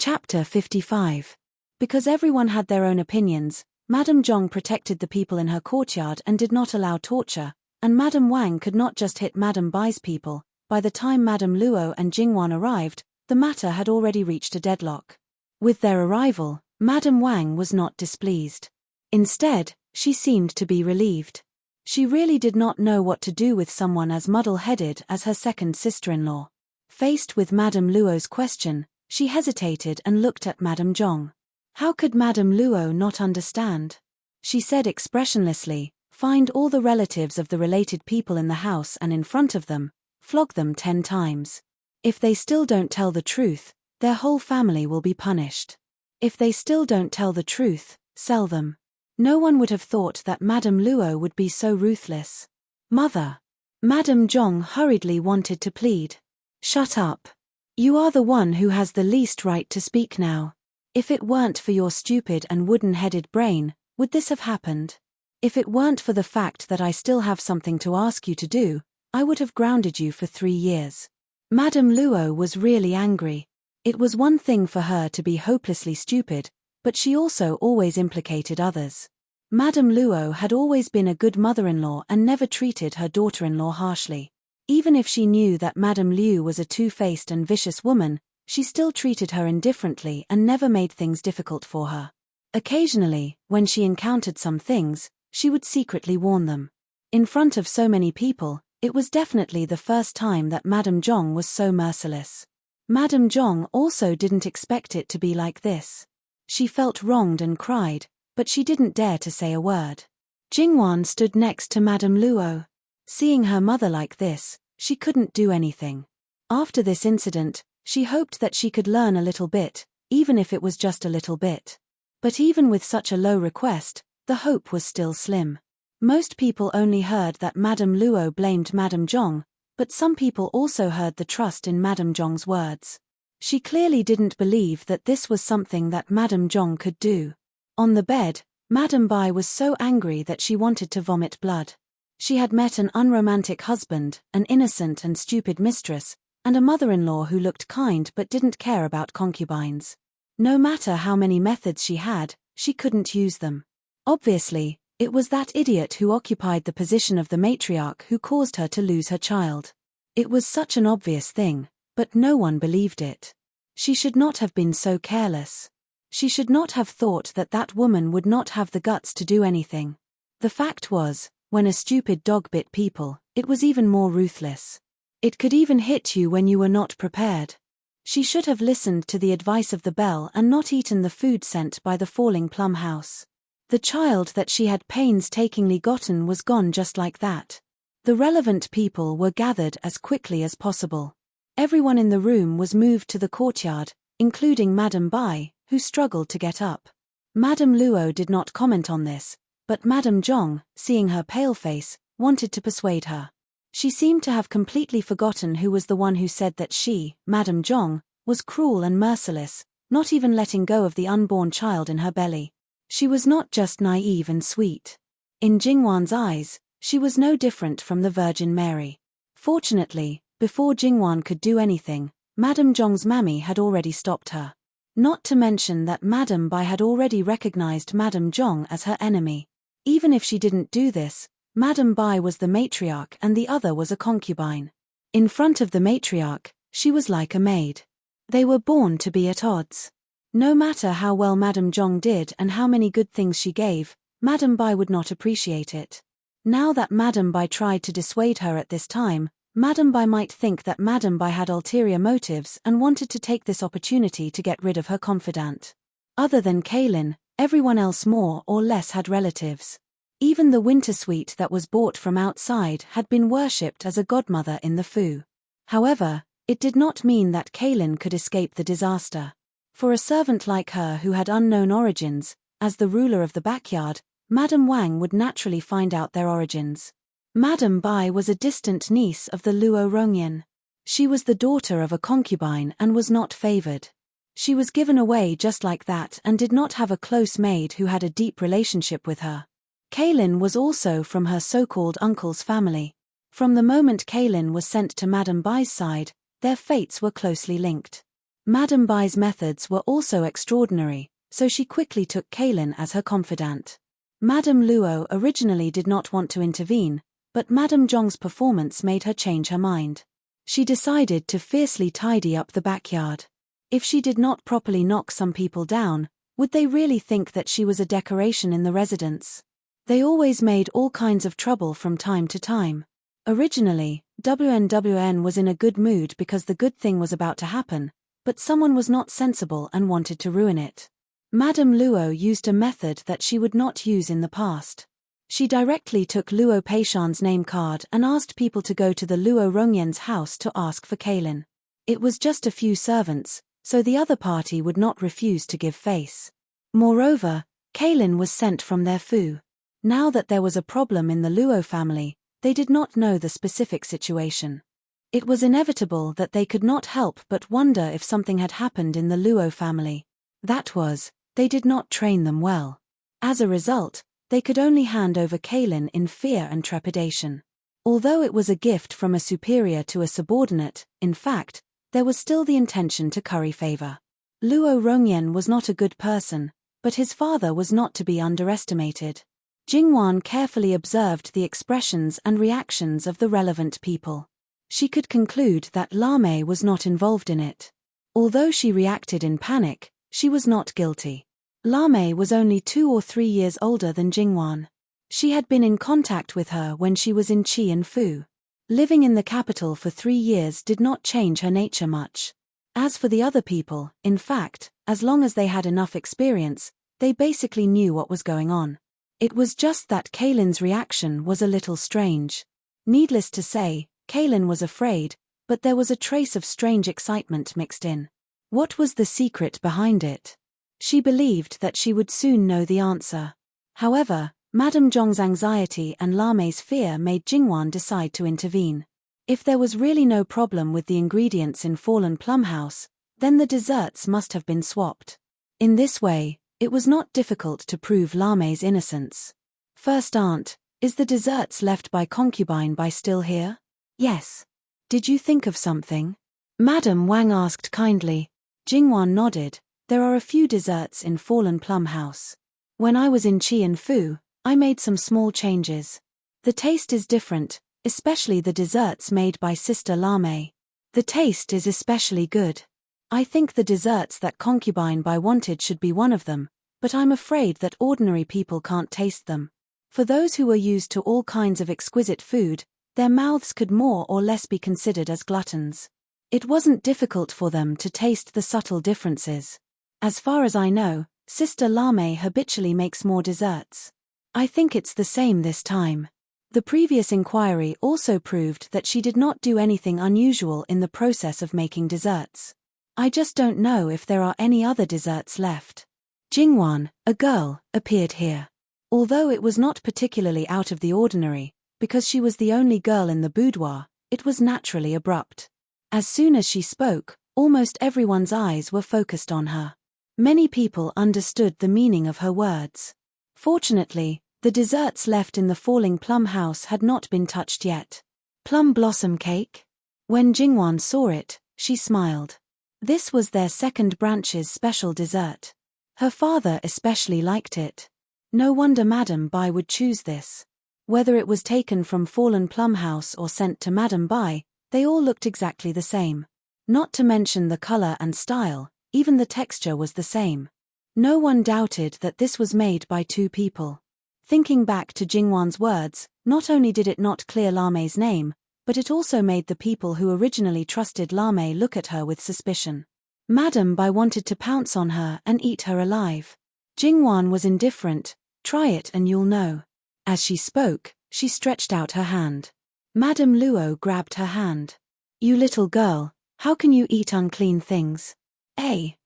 Chapter 55. Because everyone had their own opinions, Madame Zhong protected the people in her courtyard and did not allow torture, and Madame Wang could not just hit Madame Bai's people. By the time Madame Luo and Jingwan arrived, the matter had already reached a deadlock. With their arrival, Madame Wang was not displeased. Instead, she seemed to be relieved. She really did not know what to do with someone as muddle-headed as her second sister-in-law. Faced with Madame Luo's question, she hesitated and looked at Madame Zhong. How could Madame Luo not understand? She said expressionlessly, "Find all the relatives of the related people in the house and in front of them, flog them 10 times. If they still don't tell the truth, their whole family will be punished. If they still don't tell the truth, sell them." No one would have thought that Madame Luo would be so ruthless. "Mother." Madame Zhong hurriedly wanted to plead. "Shut up. You are the one who has the least right to speak now. If it weren't for your stupid and wooden-headed brain, would this have happened? If it weren't for the fact that I still have something to ask you to do, I would have grounded you for 3 years." Madame Luo was really angry. It was one thing for her to be hopelessly stupid, but she also always implicated others. Madame Luo had always been a good mother-in-law and never treated her daughter-in-law harshly. Even if she knew that Madame Liu was a two-faced and vicious woman, she still treated her indifferently and never made things difficult for her. Occasionally, when she encountered some things, she would secretly warn them. In front of so many people, it was definitely the first time that Madame Zhong was so merciless. Madame Zhong also didn't expect it to be like this. She felt wronged and cried, but she didn't dare to say a word. Jingwan stood next to Madame Luo. Seeing her mother like this, she couldn't do anything. After this incident, she hoped that she could learn a little bit, even if it was just a little bit. But even with such a low request, the hope was still slim. Most people only heard that Madame Luo blamed Madame Zhong, but some people also heard the trust in Madame Zhong's words. She clearly didn't believe that this was something that Madame Zhong could do. On the bed, Madame Bai was so angry that she wanted to vomit blood. She had met an unromantic husband, an innocent and stupid mistress, and a mother-in-law who looked kind but didn't care about concubines. No matter how many methods she had, she couldn't use them. Obviously, it was that idiot who occupied the position of the matriarch who caused her to lose her child. It was such an obvious thing, but no one believed it. She should not have been so careless. She should not have thought that that woman would not have the guts to do anything. The fact was, when a stupid dog bit people, it was even more ruthless. It could even hit you when you were not prepared. She should have listened to the advice of the bell and not eaten the food sent by the falling plum house. The child that she had painstakingly gotten was gone just like that. The relevant people were gathered as quickly as possible. Everyone in the room was moved to the courtyard, including Madame Bai, who struggled to get up. Madame Luo did not comment on this, but Madame Zhong, seeing her pale face, wanted to persuade her. She seemed to have completely forgotten who was the one who said that she, Madame Zhong, was cruel and merciless, not even letting go of the unborn child in her belly. She was not just naive and sweet. In Jingwan's eyes, she was no different from the Virgin Mary. Fortunately, before Jingwan could do anything, Madame Zhong's mammy had already stopped her. Not to mention that Madame Bai had already recognized Madame Zhong as her enemy. Even if she didn't do this, Madame Bai was the matriarch and the other was a concubine. In front of the matriarch, she was like a maid. They were born to be at odds. No matter how well Madame Zhong did and how many good things she gave, Madame Bai would not appreciate it. Now that Madame Bai tried to dissuade her at this time, Madame Bai might think that Madame Bai had ulterior motives and wanted to take this opportunity to get rid of her confidant. Other than Kaylin, everyone else more or less had relatives. Even the winter suite that was bought from outside had been worshipped as a godmother in the Fu. However, it did not mean that Kaylin could escape the disaster. For a servant like her who had unknown origins, as the ruler of the backyard, Madame Wang would naturally find out their origins. Madame Bai was a distant niece of the Luo Rongyan. She was the daughter of a concubine and was not favored. She was given away just like that and did not have a close maid who had a deep relationship with her. Kaylin was also from her so-called uncle's family. From the moment Kaylin was sent to Madame Bai's side, their fates were closely linked. Madame Bai's methods were also extraordinary, so she quickly took Kaylin as her confidant. Madame Luo originally did not want to intervene, but Madame Zhong's performance made her change her mind. She decided to fiercely tidy up the backyard. If she did not properly knock some people down, would they really think that she was a decoration in the residence? They always made all kinds of trouble from time to time. Originally, WN was in a good mood because the good thing was about to happen, but someone was not sensible and wanted to ruin it. Madame Luo used a method that she would not use in the past. She directly took Luo Peishan's name card and asked people to go to the Luo Rongyan's house to ask for Kaylin. It was just a few servants, so the other party would not refuse to give face. Moreover, Kaylin was sent from their fu. Now that there was a problem in the Luo family, they did not know the specific situation. It was inevitable that they could not help but wonder if something had happened in the Luo family. That was, they did not train them well. As a result, they could only hand over Kaylin in fear and trepidation. Although it was a gift from a superior to a subordinate, in fact, there was still the intention to curry favor. Luo Rongyan was not a good person, but his father was not to be underestimated. Jingwan carefully observed the expressions and reactions of the relevant people. She could conclude that Lame was not involved in it. Although she reacted in panic, she was not guilty. Lame was only 2 or 3 years older than Jingwan. She had been in contact with her when she was in Qi and Fu. Living in the capital for 3 years did not change her nature much. As for the other people, in fact, as long as they had enough experience, they basically knew what was going on. It was just that Kaylin's reaction was a little strange. Needless to say, Kaylin was afraid, but there was a trace of strange excitement mixed in. What was the secret behind it? She believed that she would soon know the answer. However, Madame Zhong's anxiety and Lame's fear made Jingwan decide to intervene. If there was really no problem with the ingredients in Fallen Plum House, then the desserts must have been swapped. In this way, it was not difficult to prove Lame's innocence. First aunt, is the desserts left by concubine Bai still here? Yes. Did you think of something? Madame Wang asked kindly. Jingwan nodded. There are a few desserts in Fallen Plum House. When I was in Qi and Fu, I made some small changes. The taste is different, especially the desserts made by Sister Lame. The taste is especially good. I think the desserts that concubine Bai wanted should be one of them, but I'm afraid that ordinary people can't taste them. For those who were used to all kinds of exquisite food, their mouths could more or less be considered as gluttons. It wasn't difficult for them to taste the subtle differences. As far as I know, Sister Lame habitually makes more desserts. I think it's the same this time. The previous inquiry also proved that she did not do anything unusual in the process of making desserts. I just don't know if there are any other desserts left. Jingwan, a girl, appeared here. Although it was not particularly out of the ordinary, because she was the only girl in the boudoir, it was naturally abrupt. As soon as she spoke, almost everyone's eyes were focused on her. Many people understood the meaning of her words. Fortunately, the desserts left in the Falling Plum House had not been touched yet. Plum blossom cake? When Jingwan saw it, she smiled. This was their second branch's special dessert. Her father especially liked it. No wonder Madame Bai would choose this. Whether it was taken from Fallen Plum House or sent to Madame Bai, they all looked exactly the same. Not to mention the color and style, even the texture was the same. No one doubted that this was made by 2 people. Thinking back to Jingwan's words, not only did it not clear Lame's name, but it also made the people who originally trusted Lame look at her with suspicion. Madame Bai wanted to pounce on her and eat her alive. Jingwan was indifferent. Try it and you'll know. As she spoke, she stretched out her hand. Madame Luo grabbed her hand. You little girl, how can you eat unclean things?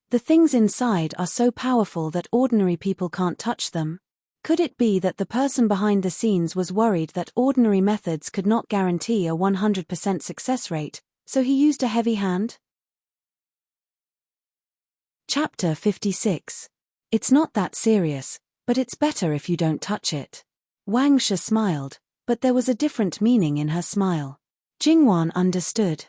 The things inside are so powerful that ordinary people can't touch them. Could it be that the person behind the scenes was worried that ordinary methods could not guarantee a 100% success rate, so he used a heavy hand? Chapter 56. It's not that serious, but it's better if you don't touch it. Wang Shi smiled, but there was a different meaning in her smile. Jingwan understood.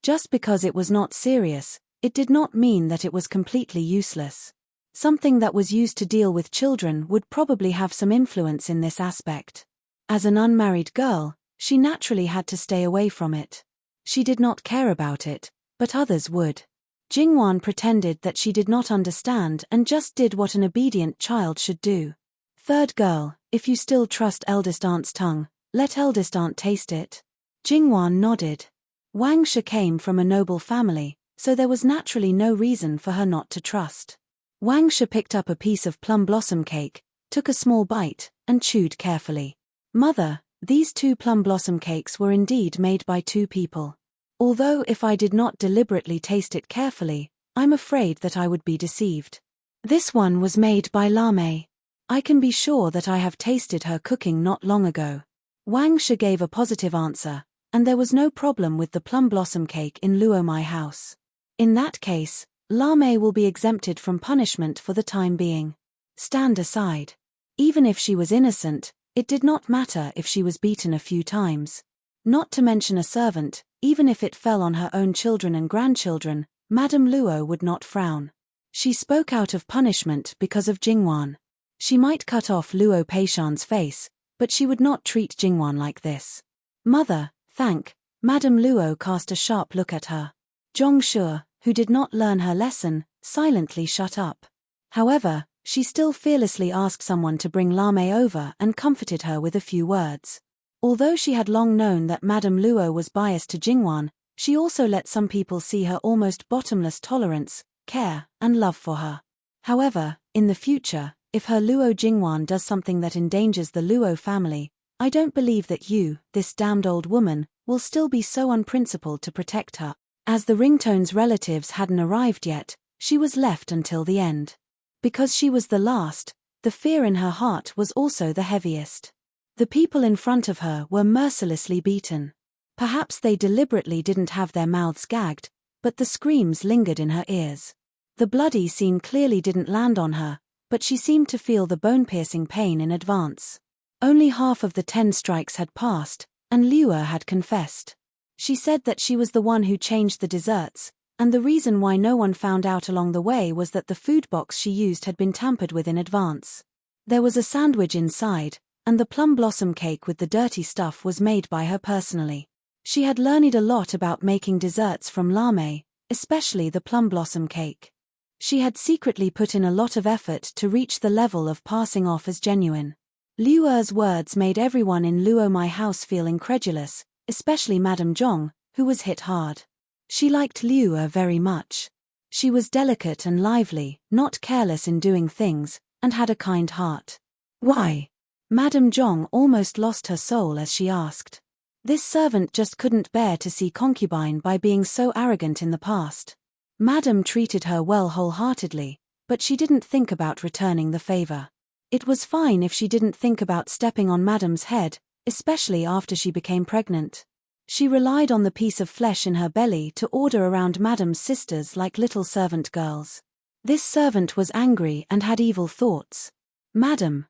Just because it was not serious, it did not mean that it was completely useless. Something that was used to deal with children would probably have some influence in this aspect. As an unmarried girl, she naturally had to stay away from it. She did not care about it, but others would. Jingwan pretended that she did not understand and just did what an obedient child should do. Third girl, if you still trust eldest aunt's tongue, let eldest aunt taste it. Jingwan nodded. Wang Shi came from a noble family, so there was naturally no reason for her not to trust. Wang Shi picked up a piece of plum blossom cake, took a small bite, and chewed carefully. Mother, these 2 plum blossom cakes were indeed made by 2 people. Although if I did not deliberately taste it carefully, I'm afraid that I would be deceived. This one was made by Lame. I can be sure that I have tasted her cooking not long ago. Wang Shi gave a positive answer, and there was no problem with the plum blossom cake in Luo my house. In that case, Lame will be exempted from punishment for the time being. Stand aside. Even if she was innocent, it did not matter if she was beaten a few times. Not to mention a servant, even if it fell on her own children and grandchildren, Madame Luo would not frown. She spoke out of punishment because of Jingwan. She might cut off Luo Peishan's face, but she would not treat Jingwan like this. Mother, thank. Madame Luo cast a sharp look at her. Zhongshu, who did not learn her lesson, silently shut up. However, she still fearlessly asked someone to bring Lame over and comforted her with a few words. Although she had long known that Madame Luo was biased to Jingwan, she also let some people see her almost bottomless tolerance, care, and love for her. However, in the future, if her Luo Jingwan does something that endangers the Luo family, I don't believe that you, this damned old woman, will still be so unprincipled to protect her. As the ringtone's relatives hadn't arrived yet, she was left until the end. Because she was the last, the fear in her heart was also the heaviest. The people in front of her were mercilessly beaten. Perhaps they deliberately didn't have their mouths gagged, but the screams lingered in her ears. The bloody scene clearly didn't land on her, but she seemed to feel the bone-piercing pain in advance. Only half of the 10 strikes had passed, and Liuer had confessed. She said that she was the one who changed the desserts, and the reason why no one found out along the way was that the food box she used had been tampered with in advance. There was a sandwich inside, and the plum blossom cake with the dirty stuff was made by her personally. She had learned a lot about making desserts from Lame, especially the plum blossom cake. She had secretly put in a lot of effort to reach the level of passing off as genuine. Liuer's words made everyone in Luo my house feel incredulous, especially Madame Zhong, who was hit hard. She liked Liuer very much. She was delicate and lively, not careless in doing things, and had a kind heart. Why? Madame Zhong almost lost her soul as she asked. This servant just couldn't bear to see concubine by being so arrogant in the past. Madame treated her well wholeheartedly, but she didn't think about returning the favor. It was fine if she didn't think about stepping on Madame's head, especially after she became pregnant. She relied on the piece of flesh in her belly to order around Madame's sisters like little servant girls. This servant was angry and had evil thoughts. Madame,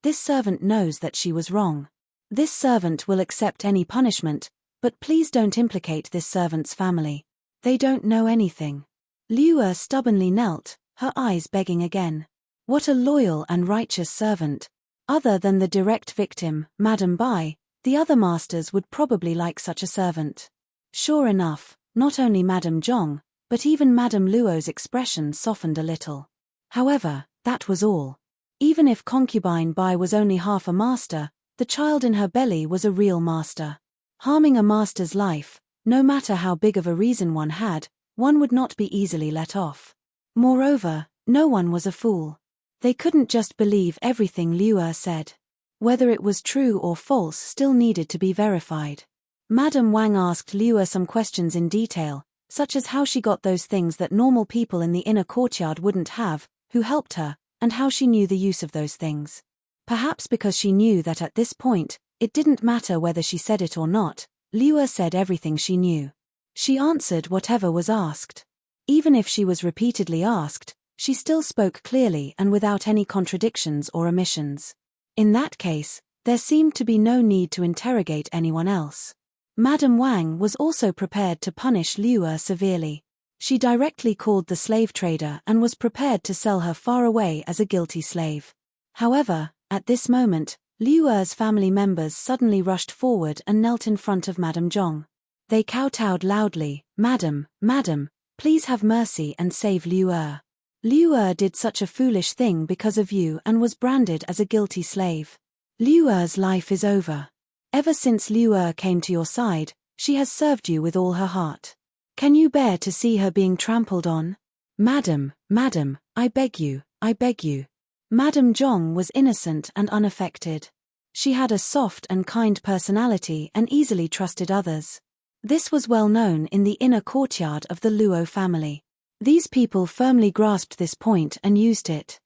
this servant knows that she was wrong. This servant will accept any punishment, but please don't implicate this servant's family. They don't know anything. Liuer stubbornly knelt, her eyes begging again. What a loyal and righteous servant. Other than the direct victim, Madame Bai, the other masters would probably like such a servant. Sure enough, not only Madame Zhong, but even Madame Luo's expression softened a little. However, that was all. Even if concubine Bai was only half a master, the child in her belly was a real master. Harming a master's life, no matter how big of a reason one had, one would not be easily let off. Moreover, no one was a fool. They couldn't just believe everything Liuer said. Whether it was true or false still needed to be verified. Madame Wang asked Liuer some questions in detail, such as how she got those things that normal people in the inner courtyard wouldn't have, who helped her, and how she knew the use of those things. Perhaps because she knew that at this point, it didn't matter whether she said it or not, Liuer said everything she knew. She answered whatever was asked. Even if she was repeatedly asked, she still spoke clearly and without any contradictions or omissions. In that case, there seemed to be no need to interrogate anyone else. Madame Wang was also prepared to punish Liuer severely. She directly called the slave trader and was prepared to sell her far away as a guilty slave. However, at this moment, Liu Er's family members suddenly rushed forward and knelt in front of Madame Zhong. They kowtowed loudly, "Madam, madam, please have mercy and save Liu Er. Liu Er did such a foolish thing because of you and was branded as a guilty slave. Liu Er's life is over. Ever since Liu Er came to your side, she has served you with all her heart. Can you bear to see her being trampled on? Madam, madam, I beg you, I beg you." Madame Zhong was innocent and unaffected. She had a soft and kind personality and easily trusted others. This was well known in the inner courtyard of the Luo family. These people firmly grasped this point and used it.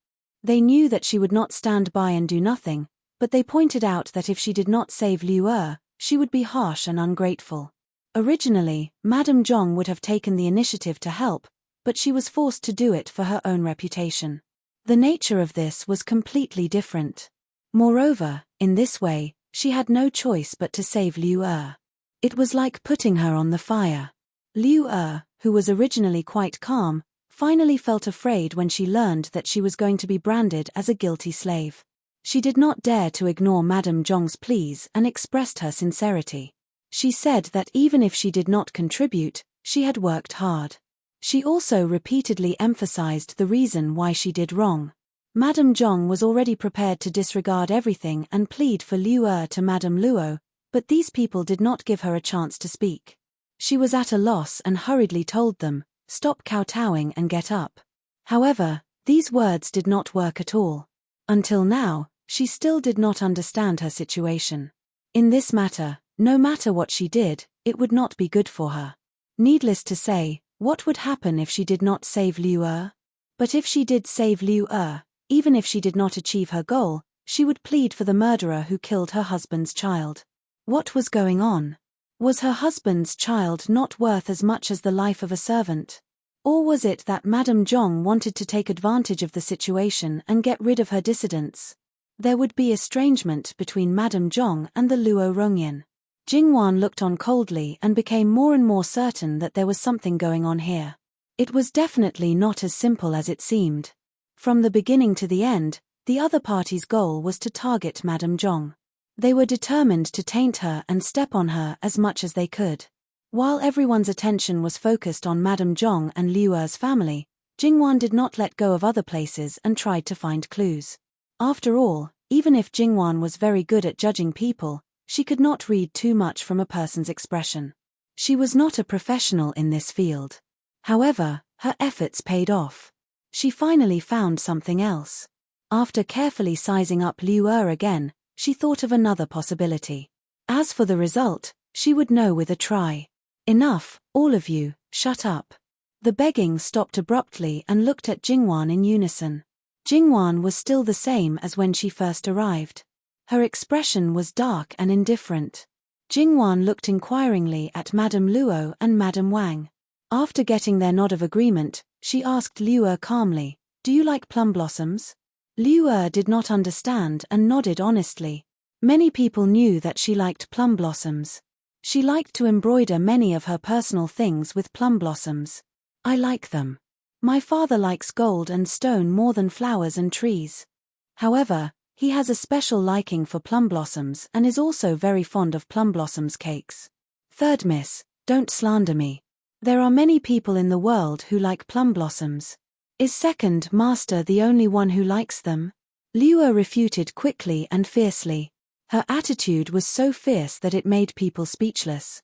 They knew that she would not stand by and do nothing, but they pointed out that if she did not save Liu Er, she would be harsh and ungrateful. Originally, Madame Zhong would have taken the initiative to help, but she was forced to do it for her own reputation. The nature of this was completely different. Moreover, in this way, she had no choice but to save Liu Er. It was like putting her on the fire. Liu Er, who was originally quite calm, finally felt afraid when she learned that she was going to be branded as a guilty slave. She did not dare to ignore Madame Zhong's pleas and expressed her sincerity. She said that even if she did not contribute, she had worked hard. She also repeatedly emphasized the reason why she did wrong. Madame Zhong was already prepared to disregard everything and plead for Liu Er to Madame Luo, but these people did not give her a chance to speak. She was at a loss and hurriedly told them, "Stop kowtowing and get up." However, these words did not work at all. Until now, she still did not understand her situation. In this matter, no matter what she did, it would not be good for her. Needless to say, what would happen if she did not save Liu Er? But if she did save Liu Er, even if she did not achieve her goal, she would plead for the murderer who killed her husband's child. What was going on? Was her husband's child not worth as much as the life of a servant? Or was it that Madame Zhong wanted to take advantage of the situation and get rid of her dissidents? There would be estrangement between Madame Zhong and the Luo Rongyan. Jingwan looked on coldly and became more and more certain that there was something going on here. It was definitely not as simple as it seemed. From the beginning to the end, the other party's goal was to target Madame Zhong. They were determined to taint her and step on her as much as they could. While everyone's attention was focused on Madame Zhong and Liu Er's family, Jingwan did not let go of other places and tried to find clues. After all, even if Jingwan was very good at judging people, she could not read too much from a person's expression. She was not a professional in this field. However, her efforts paid off. She finally found something else. After carefully sizing up Liu Er again, she thought of another possibility. As for the result, she would know with a try. "Enough, all of you, shut up." The begging stopped abruptly and looked at Jingwan in unison. Jingwan was still the same as when she first arrived. Her expression was dark and indifferent. Jingwan looked inquiringly at Madame Luo and Madame Wang. After getting their nod of agreement, she asked Liu Er calmly, "Do you like plum blossoms?" Liu Er did not understand and nodded honestly. Many people knew that she liked plum blossoms. She liked to embroider many of her personal things with plum blossoms. "I like them. My father likes gold and stone more than flowers and trees. However, he has a special liking for plum blossoms and is also very fond of plum blossoms cakes." "Third miss, don't slander me. There are many people in the world who like plum blossoms. Is second master the only one who likes them?" Liu Er refuted quickly and fiercely. Her attitude was so fierce that it made people speechless.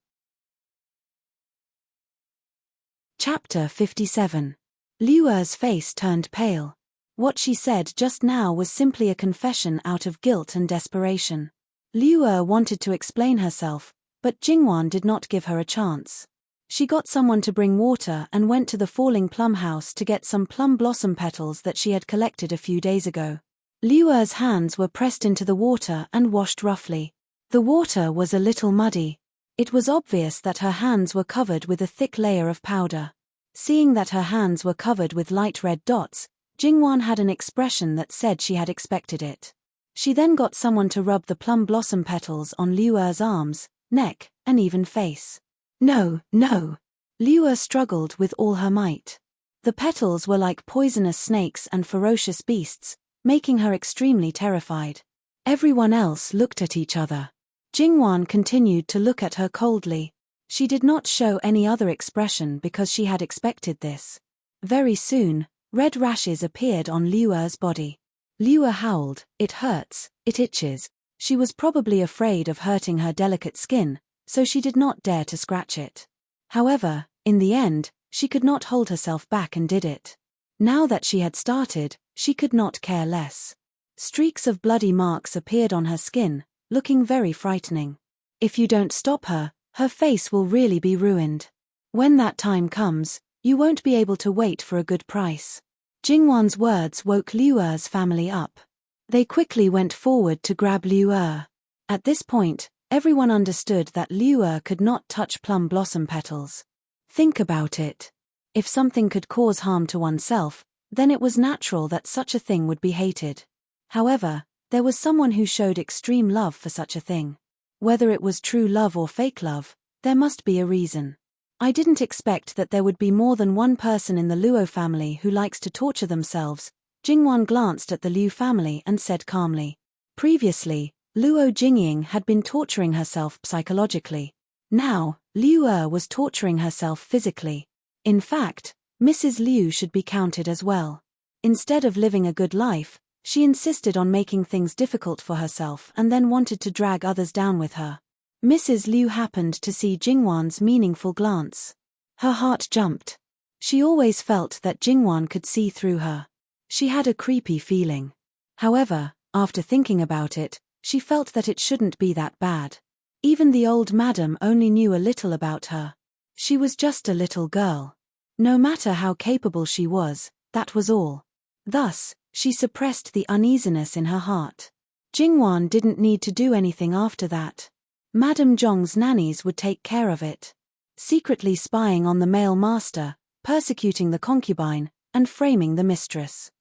Chapter 57. Liu Er's face turned pale. What she said just now was simply a confession out of guilt and desperation. Liu Er wanted to explain herself, but Jingwan did not give her a chance. She got someone to bring water and went to the falling plum house to get some plum blossom petals that she had collected a few days ago. Liu Er's hands were pressed into the water and washed roughly. The water was a little muddy. It was obvious that her hands were covered with a thick layer of powder. Seeing that her hands were covered with light red dots, Jingwan had an expression that said she had expected it. She then got someone to rub the plum blossom petals on Liu Er's arms, neck, and even face. "No, no." Liu Er struggled with all her might. The petals were like poisonous snakes and ferocious beasts, making her extremely terrified. Everyone else looked at each other. Jingwan continued to look at her coldly. She did not show any other expression because she had expected this. Very soon, red rashes appeared on Liu Er's body. Liu Er howled, "It hurts, it itches." She was probably afraid of hurting her delicate skin, so she did not dare to scratch it. However, in the end, she could not hold herself back and did it. Now that she had started, she could not care less. Streaks of bloody marks appeared on her skin, looking very frightening. If you don't stop her, her face will really be ruined. When that time comes, you won't be able to wait for a good price. Jingwan's words woke Liu Er's family up. They quickly went forward to grab Liu Er. At this point, everyone understood that Liu Er could not touch plum blossom petals. Think about it. If something could cause harm to oneself, then it was natural that such a thing would be hated. However, there was someone who showed extreme love for such a thing. Whether it was true love or fake love, there must be a reason. I didn't expect that there would be more than one person in the Luo family who likes to torture themselves. Jingwan glanced at the Liu family and said calmly. Previously, Luo Jingying had been torturing herself psychologically. Now, Liu Er was torturing herself physically. In fact, Mrs. Liu should be counted as well. Instead of living a good life, she insisted on making things difficult for herself and then wanted to drag others down with her. Mrs. Liu happened to see Jingwan's meaningful glance. Her heart jumped. She always felt that Jingwan could see through her. She had a creepy feeling. However, after thinking about it, she felt that it shouldn't be that bad. Even the old madam only knew a little about her. She was just a little girl. No matter how capable she was, that was all. Thus, she suppressed the uneasiness in her heart. Jingwan didn't need to do anything after that. Madame Zhong's nannies would take care of it. Secretly spying on the male master, persecuting the concubine, and framing the mistress.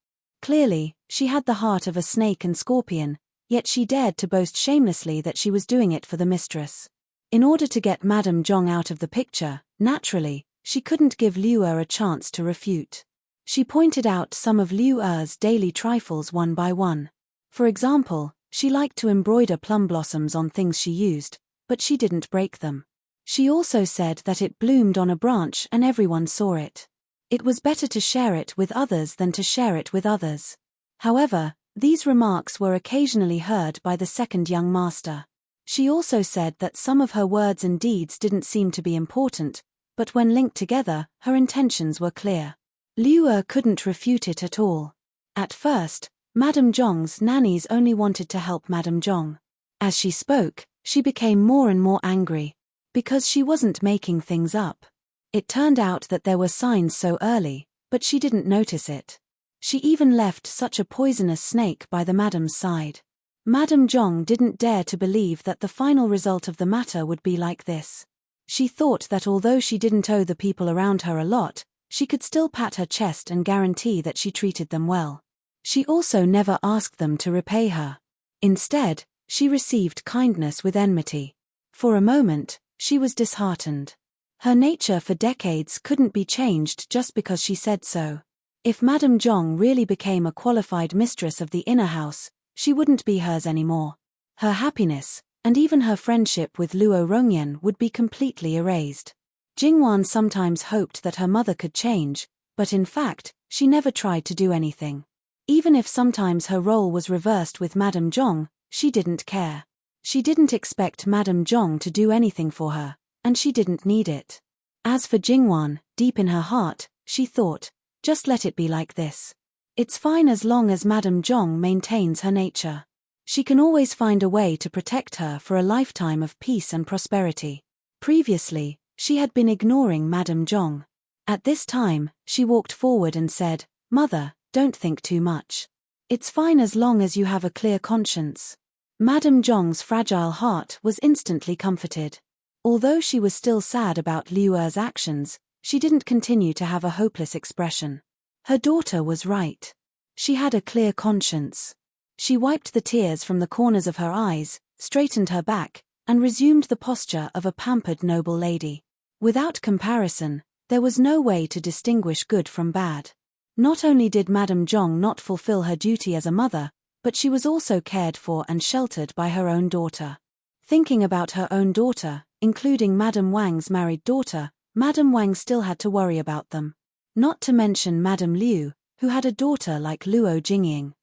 Clearly, she had the heart of a snake and scorpion, yet she dared to boast shamelessly that she was doing it for the mistress. In order to get Madame Zhong out of the picture, naturally, she couldn't give Liu Er a chance to refute. She pointed out some of Liu Er's daily trifles one by one. For example, she liked to embroider plum blossoms on things she used, but she didn't break them. She also said that it bloomed on a branch and everyone saw it. It was better to share it with others than to share it with others. However, these remarks were occasionally heard by the second young master. She also said that some of her words and deeds didn't seem to be important, but when linked together, her intentions were clear. Liu Er couldn't refute it at all. At first, Madame Zhong's nannies only wanted to help Madame Zhong. As she spoke, she became more and more angry. Because she wasn't making things up. It turned out that there were signs so early, but she didn't notice it. She even left such a poisonous snake by the madam's side. Madame Zhong didn't dare to believe that the final result of the matter would be like this. She thought that although she didn't owe the people around her a lot, she could still pat her chest and guarantee that she treated them well. She also never asked them to repay her. Instead, she received kindness with enmity. For a moment, she was disheartened. Her nature for decades couldn't be changed just because she said so. If Madame Zhong really became a qualified mistress of the inner house, she wouldn't be hers anymore. Her happiness, and even her friendship with Luo Rongyan would be completely erased. Jingwan sometimes hoped that her mother could change, but in fact, she never tried to do anything. Even if sometimes her role was reversed with Madame Zhong, she didn't care. She didn't expect Madame Zhong to do anything for her, and she didn't need it. As for Jingwan, deep in her heart, she thought, just let it be like this. It's fine as long as Madame Zhong maintains her nature. She can always find a way to protect her for a lifetime of peace and prosperity. Previously, she had been ignoring Madame Zhong. At this time, she walked forward and said, "Mother, don't think too much. It's fine as long as you have a clear conscience." Madame Zhong's fragile heart was instantly comforted. Although she was still sad about Liu Er's actions, she didn't continue to have a hopeless expression. Her daughter was right. She had a clear conscience. She wiped the tears from the corners of her eyes, straightened her back, and resumed the posture of a pampered noble lady. Without comparison, There was no way to distinguish good from bad. Not only did Madame Zhong not fulfill her duty as a mother, but she was also cared for and sheltered by her own daughter. Thinking about her own daughter, including Madame Wang's married daughter, Madame Wang still had to worry about them. Not to mention Madame Liu, who had a daughter like Luo Jingying.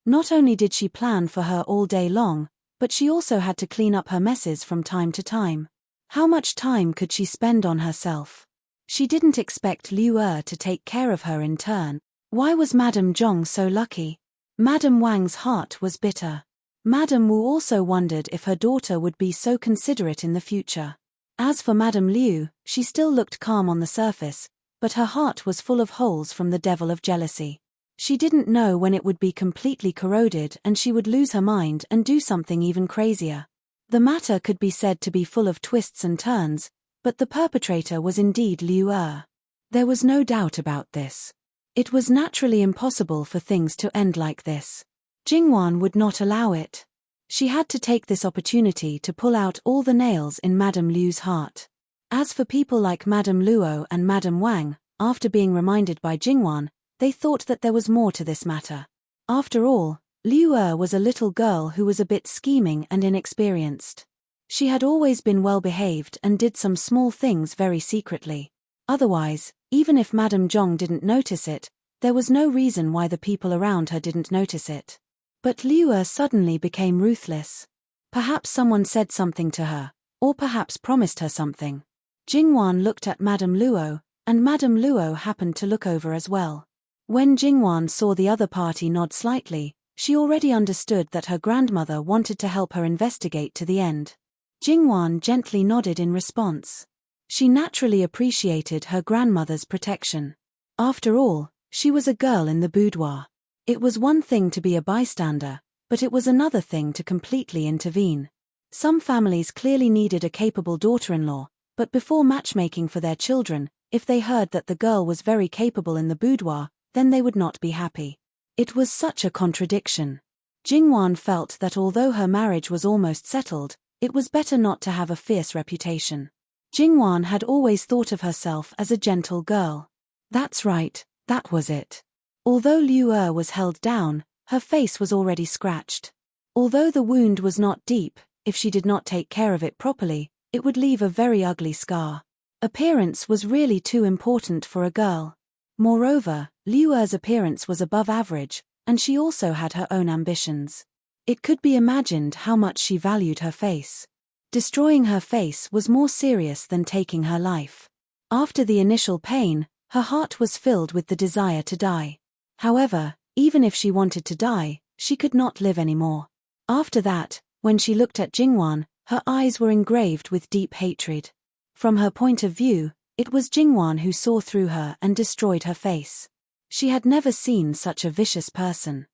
Not only did she plan for her all day long, but she also had to clean up her messes from time to time. How much time could she spend on herself? She didn't expect Liu to take care of her in turn. Why was Madame Zhong so lucky? Madame Wang's heart was bitter. Madame Wu also wondered if her daughter would be so considerate in the future. As for Madame Liu, she still looked calm on the surface, but her heart was full of holes from the devil of jealousy. She didn't know when it would be completely corroded and she would lose her mind and do something even crazier. The matter could be said to be full of twists and turns, but the perpetrator was indeed Liu. There was no doubt about this. It was naturally impossible for things to end like this. Jingwan would not allow it. She had to take this opportunity to pull out all the nails in Madame Liu's heart. As for people like Madame Luo and Madame Wang, after being reminded by Jingwan, they thought that there was more to this matter. After all, Liu was a little girl who was a bit scheming and inexperienced. She had always been well behaved and did some small things very secretly. Otherwise, even if Madame Zhong didn't notice it, there was no reason why the people around her didn't notice it. But Liu suddenly became ruthless. Perhaps someone said something to her, or perhaps promised her something. Jingwan looked at Madame Luo, and Madame Luo happened to look over as well. When Jingwan saw the other party nod slightly, she already understood that her grandmother wanted to help her investigate to the end. Jingwan gently nodded in response. She naturally appreciated her grandmother's protection. After all, she was a girl in the boudoir. It was one thing to be a bystander, but it was another thing to completely intervene. Some families clearly needed a capable daughter-in-law, but before matchmaking for their children, if they heard that the girl was very capable in the boudoir, then they would not be happy. It was such a contradiction. Jingwan felt that although her marriage was almost settled, it was better not to have a fierce reputation. Jingwan had always thought of herself as a gentle girl. That's right, that was it. Although Liu was held down, her face was already scratched. Although the wound was not deep, if she did not take care of it properly, it would leave a very ugly scar. Appearance was really too important for a girl. Moreover, Liu's appearance was above average, and she also had her own ambitions. It could be imagined how much she valued her face. Destroying her face was more serious than taking her life. After the initial pain, her heart was filled with the desire to die. However, even if she wanted to die, she could not live anymore. After that, when she looked at Jingwan, her eyes were engraved with deep hatred. From her point of view, it was Jingwan who saw through her and destroyed her face. She had never seen such a vicious person.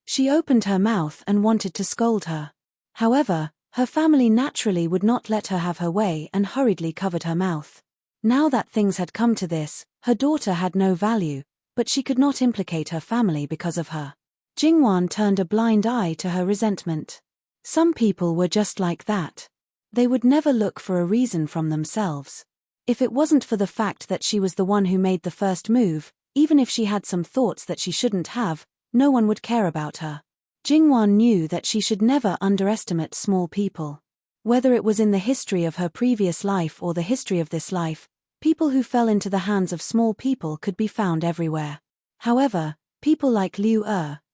She opened her mouth and wanted to scold her. However, her family naturally would not let her have her way and hurriedly covered her mouth. Now that things had come to this, her daughter had no value, but she could not implicate her family because of her. Jingwan turned a blind eye to her resentment. Some people were just like that. They would never look for a reason from themselves. If it wasn't for the fact that she was the one who made the first move, even if she had some thoughts that she shouldn't have, no one would care about her. Jingwan knew that she should never underestimate small people. Whether it was in the history of her previous life or the history of this life, people who fell into the hands of small people could be found everywhere. However, people like Liu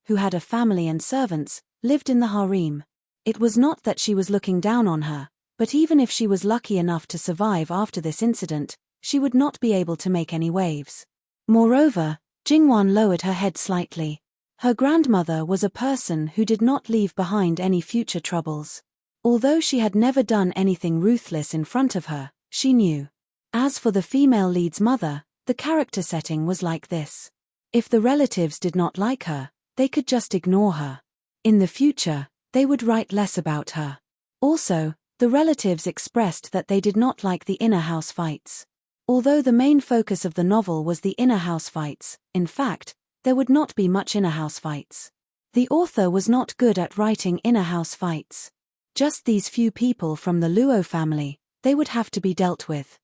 who had a family and servants, lived in the harem. It was not that she was looking down on her, but even if she was lucky enough to survive after this incident, she would not be able to make any waves. Moreover, Jingwan lowered her head slightly. Her grandmother was a person who did not leave behind any future troubles. Although she had never done anything ruthless in front of her, she knew. As for the female lead's mother, the character setting was like this. If the relatives did not like her, they could just ignore her. In the future, they would write less about her. Also, the relatives expressed that they did not like the inner house fights. Although the main focus of the novel was the inner house fights, in fact, there would not be much inner house fights. The author was not good at writing inner house fights. Just these few people from the Luo family, they would have to be dealt with.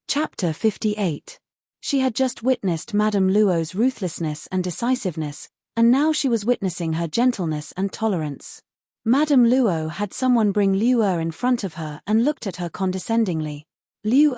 Chapter 58. She had just witnessed Madame Luo's ruthlessness and decisiveness, and now she was witnessing her gentleness and tolerance. Madame Luo had someone bring Liu in front of her and looked at her condescendingly. Liu,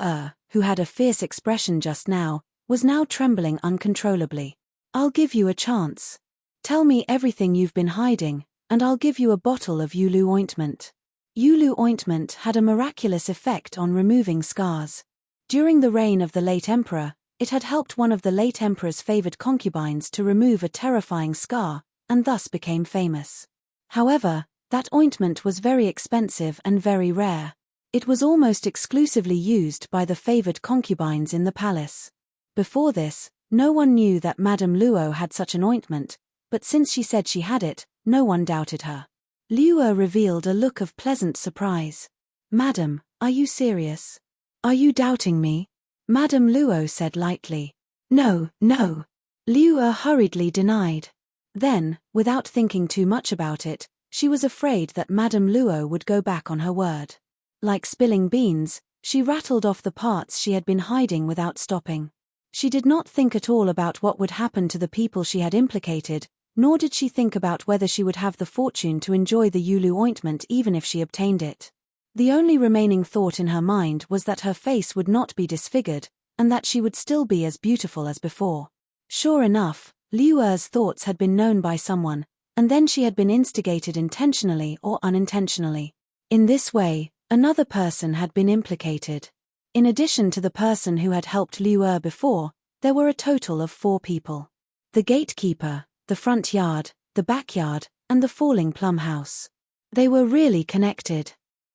who had a fierce expression just now, was now trembling uncontrollably. "I'll give you a chance. Tell me everything you've been hiding, and I'll give you a bottle of Yulu ointment." Yulu ointment had a miraculous effect on removing scars. During the reign of the late emperor, it had helped one of the late emperor's favored concubines to remove a terrifying scar, and thus became famous. However, that ointment was very expensive and very rare. It was almost exclusively used by the favored concubines in the palace. Before this, no one knew that Madame Luo had such an ointment, but since she said she had it, no one doubted her. Liu revealed a look of pleasant surprise. "Madam, are you serious? Are you doubting me?" Madame Luo said lightly. "No, no." Liu hurriedly denied. Then, without thinking too much about it, she was afraid that Madame Luo would go back on her word. Like spilling beans, she rattled off the parts she had been hiding without stopping. She did not think at all about what would happen to the people she had implicated, nor did she think about whether she would have the fortune to enjoy the Yulu ointment even if she obtained it. The only remaining thought in her mind was that her face would not be disfigured, and that she would still be as beautiful as before. Sure enough, Liu's thoughts had been known by someone, and then she had been instigated intentionally or unintentionally. In this way, another person had been implicated. In addition to the person who had helped Liu before, there were a total of 4 people. The gatekeeper, the front yard, the backyard, and the falling plum house. They were really connected.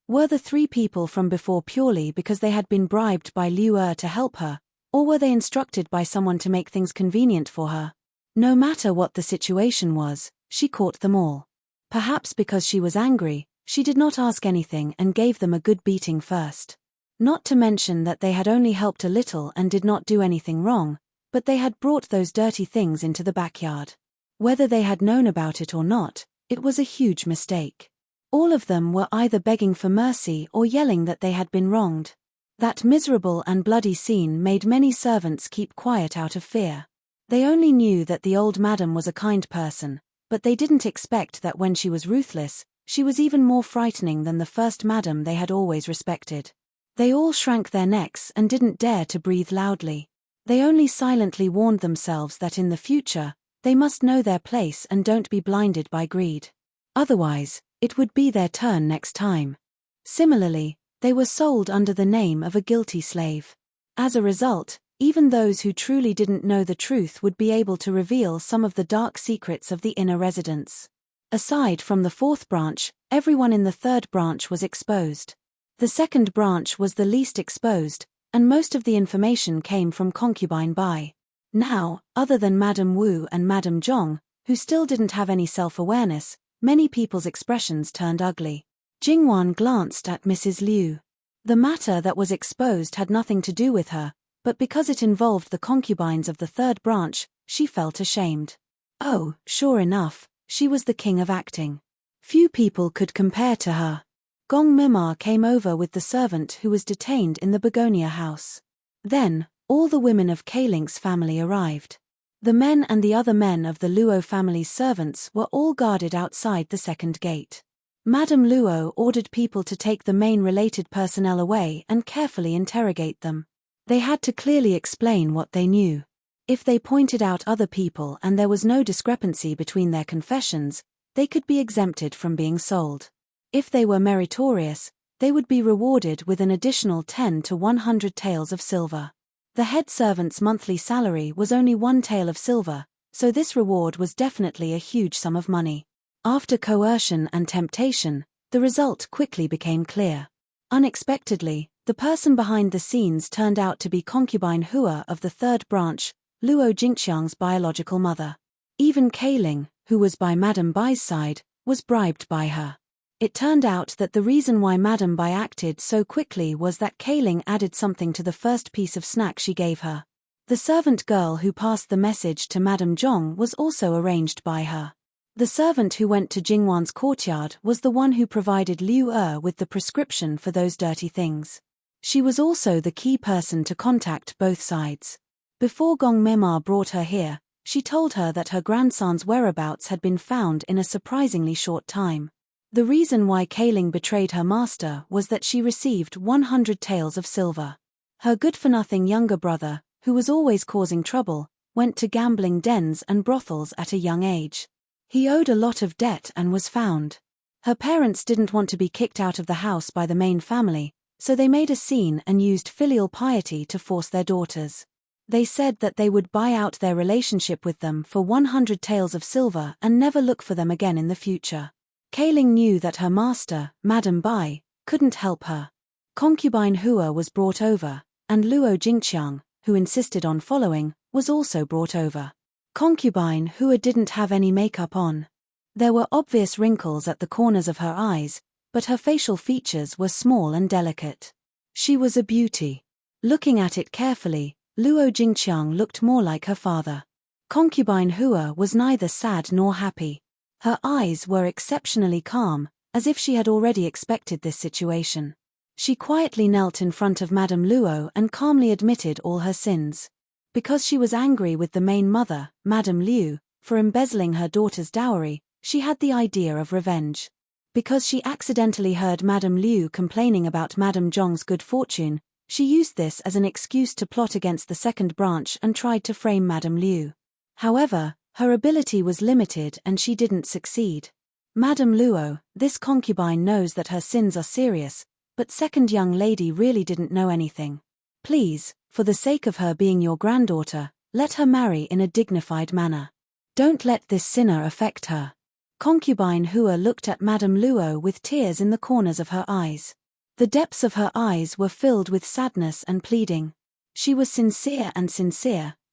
Were the 3 people from before purely because they had been bribed by Liu to help her, or were they instructed by someone to make things convenient for her? No matter what the situation was, she caught them all. Perhaps because she was angry, she did not ask anything and gave them a good beating first. Not to mention that they had only helped a little and did not do anything wrong, but they had brought those dirty things into the backyard. Whether they had known about it or not, it was a huge mistake. All of them were either begging for mercy or yelling that they had been wronged. That miserable and bloody scene made many servants keep quiet out of fear. They only knew that the old madam was a kind person, but they didn't expect that when she was ruthless, she was even more frightening than the first madam they had always respected. They all shrank their necks and didn't dare to breathe loudly. They only silently warned themselves that in the future, they must know their place and don't be blinded by greed. Otherwise, it would be their turn next time. Similarly, they were sold under the name of a guilty slave. As a result, even those who truly didn't know the truth would be able to reveal some of the dark secrets of the inner residence. Aside from the 4th branch, everyone in the 3rd branch was exposed. The 2nd branch was the least exposed, and most of the information came from concubine Bai. Now, other than Madame Wu and Madame Zhong, who still didn't have any self-awareness, many people's expressions turned ugly. Jingwan glanced at Mrs. Liu. The matter that was exposed had nothing to do with her, but because it involved the concubines of the 3rd branch, she felt ashamed. Oh, sure enough, she was the king of acting. Few people could compare to her. Gong Mimar came over with the servant who was detained in the Begonia house. Then, all the women of Kalink's family arrived. The men and the other men of the Luo family's servants were all guarded outside the 2nd gate. Madame Luo ordered people to take the main related personnel away and carefully interrogate them. They had to clearly explain what they knew. If they pointed out other people and there was no discrepancy between their confessions, they could be exempted from being sold. If they were meritorious, they would be rewarded with an additional 10 to 100 taels of silver. The head servant's monthly salary was only 1 tael of silver, so this reward was definitely a huge sum of money. After coercion and temptation, the result quickly became clear. Unexpectedly, the person behind the scenes turned out to be concubine Hua of the 3rd branch, Luo Jingqiang's biological mother. Even Kaling, who was by Madame Bai's side, was bribed by her. It turned out that the reason why Madame Bai acted so quickly was that Kaling added something to the first piece of snack she gave her. The servant girl who passed the message to Madame Zhong was also arranged by her. The servant who went to Jingwan's courtyard was the one who provided Liu with the prescription for those dirty things. She was also the key person to contact both sides. Before Gong Mema brought her here, she told her that her grandson's whereabouts had been found in a surprisingly short time. The reason why Kaling betrayed her master was that she received 100 taels of silver. Her good-for-nothing younger brother, who was always causing trouble, went to gambling dens and brothels at a young age. He owed a lot of debt and was found. Her parents didn't want to be kicked out of the house by the main family, so they made a scene and used filial piety to force their daughters. They said that they would buy out their relationship with them for 100 taels of silver and never look for them again in the future. Kaling knew that her master, Madame Bai, couldn't help her. Concubine Hua was brought over, and Luo Jingqiang, who insisted on following, was also brought over. Concubine Hua didn't have any makeup on. There were obvious wrinkles at the corners of her eyes, but her facial features were small and delicate. She was a beauty. Looking at it carefully, Luo Jingqiang looked more like her father. Concubine Hua was neither sad nor happy. Her eyes were exceptionally calm, as if she had already expected this situation. She quietly knelt in front of Madame Luo and calmly admitted all her sins. Because she was angry with the main mother, Madame Liu, for embezzling her daughter's dowry, she had the idea of revenge. Because she accidentally heard Madame Liu complaining about Madame Zhong's good fortune, she used this as an excuse to plot against the second branch and tried to frame Madame Liu. However, her ability was limited and she didn't succeed. Madame Luo, this concubine knows that her sins are serious, but second young lady really didn't know anything. Please, for the sake of her being your granddaughter, let her marry in a dignified manner. Don't let this sinner affect her. Concubine Hua looked at Madame Luo with tears in the corners of her eyes. The depths of her eyes were filled with sadness and pleading. She was sincere,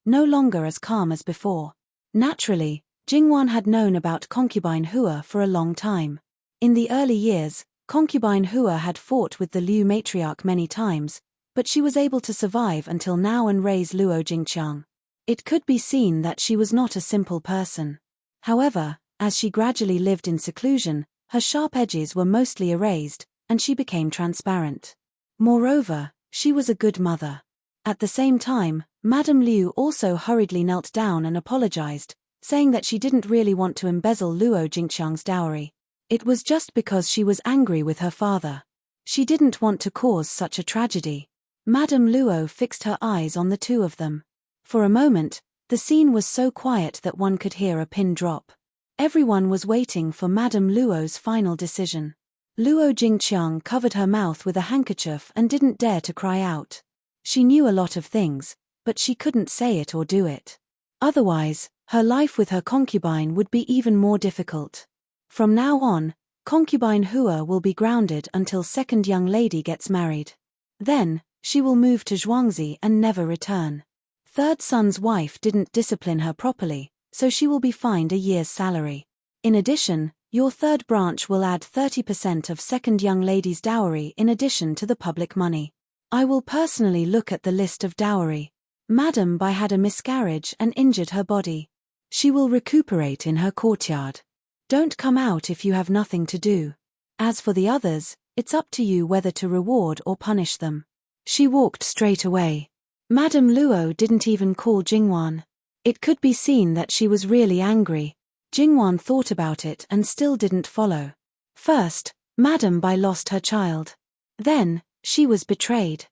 no longer as calm as before. Naturally, Jingwan had known about Concubine Hua for a long time. In the early years, Concubine Hua had fought with the Liu matriarch many times, but she was able to survive until now and raise Luo Jingqiang. It could be seen that she was not a simple person. However, as she gradually lived in seclusion, her sharp edges were mostly erased, and she became transparent. Moreover, she was a good mother. At the same time, Madame Liu also hurriedly knelt down and apologized, saying that she didn't really want to embezzle Luo Jingqiang's dowry. It was just because she was angry with her father. She didn't want to cause such a tragedy. Madame Luo fixed her eyes on the two of them. For a moment, the scene was so quiet that one could hear a pin drop. Everyone was waiting for Madame Luo's final decision. Luo Jingqiang covered her mouth with a handkerchief and didn't dare to cry out. She knew a lot of things, but she couldn't say it or do it. Otherwise, her life with her concubine would be even more difficult. From now on, Concubine Hua will be grounded until second young lady gets married. Then, she will move to Zhuangzi and never return. Third son's wife didn't discipline her properly, so she will be fined a year's salary. In addition, your third branch will add 30% of second young lady's dowry in addition to the public money. I will personally look at the list of dowry. Madame Bai had a miscarriage and injured her body. She will recuperate in her courtyard. Don't come out if you have nothing to do. As for the others, it's up to you whether to reward or punish them. She walked straight away. Madame Luo didn't even call Jingwan. It could be seen that she was really angry. Jingwan thought about it and still didn't follow. First, Madame Bai lost her child. Then, she was betrayed.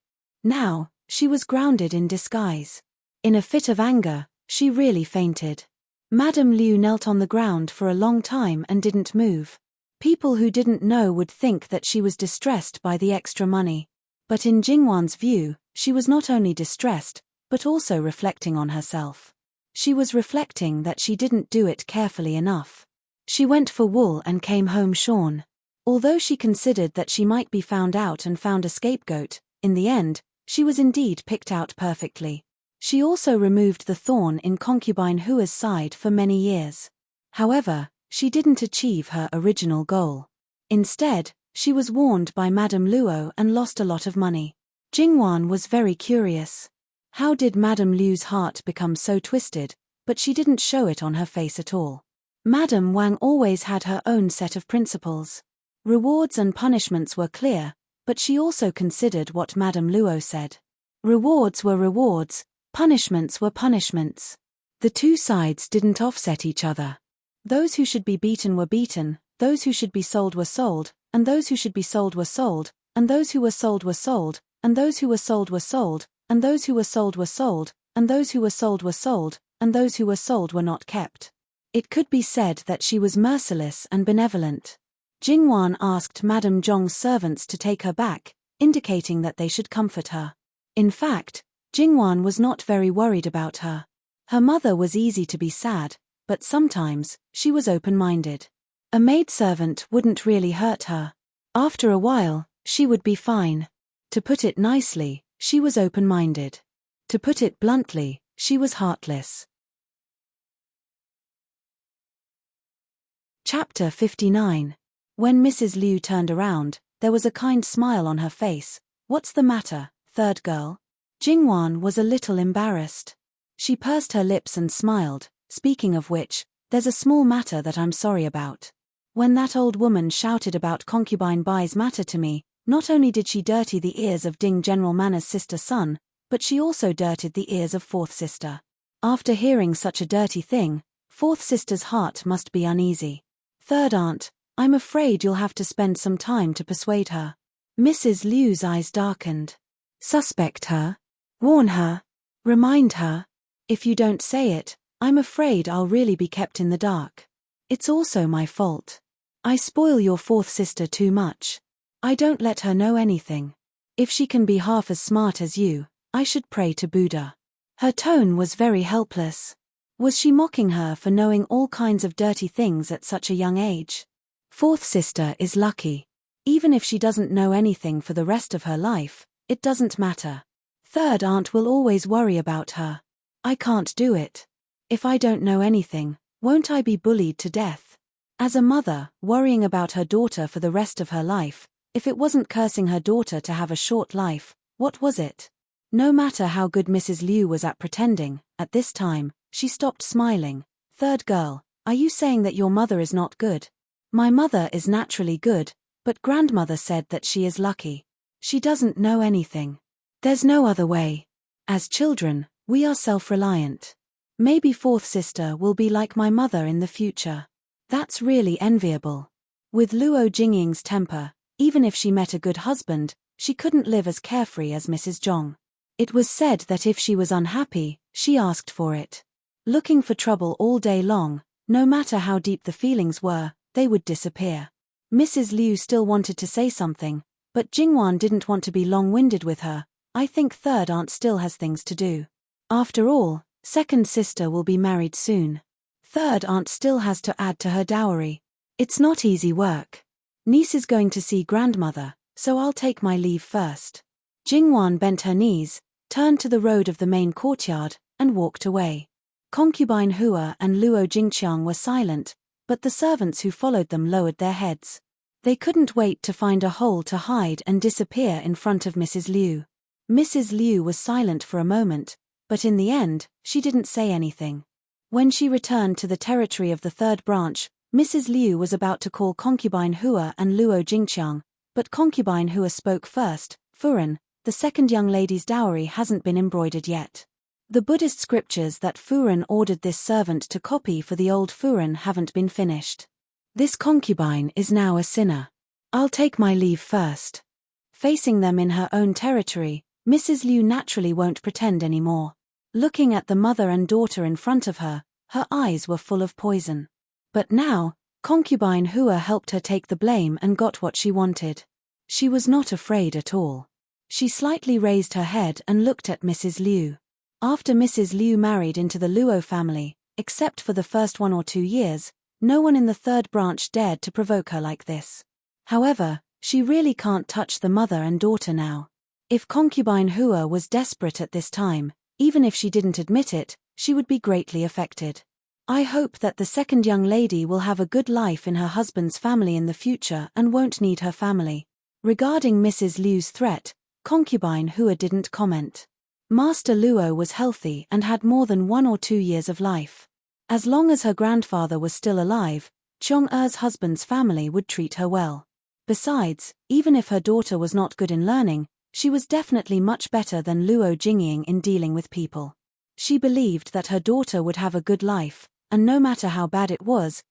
Now, she was grounded in disguise. In a fit of anger, she really fainted. Madame Liu knelt on the ground for a long time and didn't move. People who didn't know would think that she was distressed by the extra money. But in Jingwan's view, she was not only distressed, but also reflecting on herself. She was reflecting that she didn't do it carefully enough. She went for wool and came home shorn. Although she considered that she might be found out and found a scapegoat, in the end, she was indeed picked out perfectly. She also removed the thorn in Concubine Hua's side for many years. However, she didn't achieve her original goal. Instead, she was warned by Madame Luo and lost a lot of money. Jingwan was very curious. How did Madame Liu's heart become so twisted, but she didn't show it on her face at all. Madame Wang always had her own set of principles. Rewards and punishments were clear, but she also considered what Madame Luo said. Rewards were rewards, punishments were punishments. The two sides didn't offset each other. Those who should be beaten were beaten, those who should be sold were sold, and those who should be sold were sold, and those who were sold were sold, and those who were sold were sold, and those who were sold were sold, and those who were sold were sold, and those who were sold were not kept. It could be said that she was merciless and benevolent. Jingwan asked Madame Zhong's servants to take her back, indicating that they should comfort her. In fact, Jingwan was not very worried about her. Her mother was easy to be sad, but sometimes, she was open-minded. A maidservant wouldn't really hurt her. After a while, she would be fine. To put it nicely, she was open-minded. To put it bluntly, she was heartless. Chapter 59. When Mrs. Liu turned around, there was a kind smile on her face. "What's the matter, third girl?" Jingwan was a little embarrassed. She pursed her lips and smiled. "Speaking of which, there's a small matter that I'm sorry about. When that old woman shouted about Concubine Bai's matter to me, not only did she dirty the ears of Ding General Manner's sister son, but she also dirtied the ears of fourth sister. After hearing such a dirty thing, fourth sister's heart must be uneasy. Third aunt, I'm afraid you'll have to spend some time to persuade her." Mrs. Liu's eyes darkened. "Suspect her? Warn her? Remind her? If you don't say it, I'm afraid I'll really be kept in the dark. It's also my fault. I spoil your fourth sister too much. I don't let her know anything. If she can be half as smart as you, I should pray to Buddha." Her tone was very helpless. Was she mocking her for knowing all kinds of dirty things at such a young age? Fourth sister is lucky. Even if she doesn't know anything for the rest of her life, it doesn't matter. Third aunt will always worry about her. I can't do it. If I don't know anything, won't I be bullied to death? As a mother, worrying about her daughter for the rest of her life, if it wasn't cursing her daughter to have a short life, what was it? No matter how good Mrs. Liu was at pretending, at this time, she stopped smiling. "Third girl, are you saying that your mother is not good?" "My mother is naturally good, but grandmother said that she is lucky. She doesn't know anything. There's no other way. As children, we are self-reliant. Maybe fourth sister will be like my mother in the future. That's really enviable." With Luo Jingying's temper, even if she met a good husband, she couldn't live as carefree as Mrs. Zhong. It was said that if she was unhappy, she asked for it. Looking for trouble all day long, no matter how deep the feelings were, they would disappear. Mrs. Liu still wanted to say something, but Jingwan didn't want to be long-winded with her. "I think third aunt still has things to do. After all, second sister will be married soon. Third aunt still has to add to her dowry. It's not easy work. Niece is going to see grandmother, so I'll take my leave first." Jingwan bent her knees, turned to the road of the main courtyard, and walked away. Concubine Hua and Luo Jingqiang were silent, but the servants who followed them lowered their heads. They couldn't wait to find a hole to hide and disappear in front of Mrs. Liu. Mrs. Liu was silent for a moment, but in the end, she didn't say anything. When she returned to the territory of the third branch, Mrs. Liu was about to call Concubine Hua and Luo Jingqiang, but Concubine Hua spoke first. "Furen, the second young lady's dowry hasn't been embroidered yet. The Buddhist scriptures that Furen ordered this servant to copy for the old Furen haven't been finished. This concubine is now a sinner. I'll take my leave first." Facing them in her own territory, Mrs. Liu naturally won't pretend anymore. Looking at the mother and daughter in front of her, her eyes were full of poison. But now, Concubine Hua helped her take the blame and got what she wanted. She was not afraid at all. She slightly raised her head and looked at Mrs. Liu. After Mrs. Liu married into the Luo family, except for the first 1 or 2 years, no one in the third branch dared to provoke her like this. However, she really can't touch the mother and daughter now. If Concubine Hua was desperate at this time, even if she didn't admit it, she would be greatly affected. "I hope that the second young lady will have a good life in her husband's family in the future and won't need her family." Regarding Mrs. Liu's threat, Concubine Hua didn't comment. Master Luo was healthy and had more than 1 or 2 years of life. As long as her grandfather was still alive, Chong-er's husband's family would treat her well. Besides, even if her daughter was not good in learning, she was definitely much better than Luo Jingying in dealing with people. She believed that her daughter would have a good life, and no matter how bad it was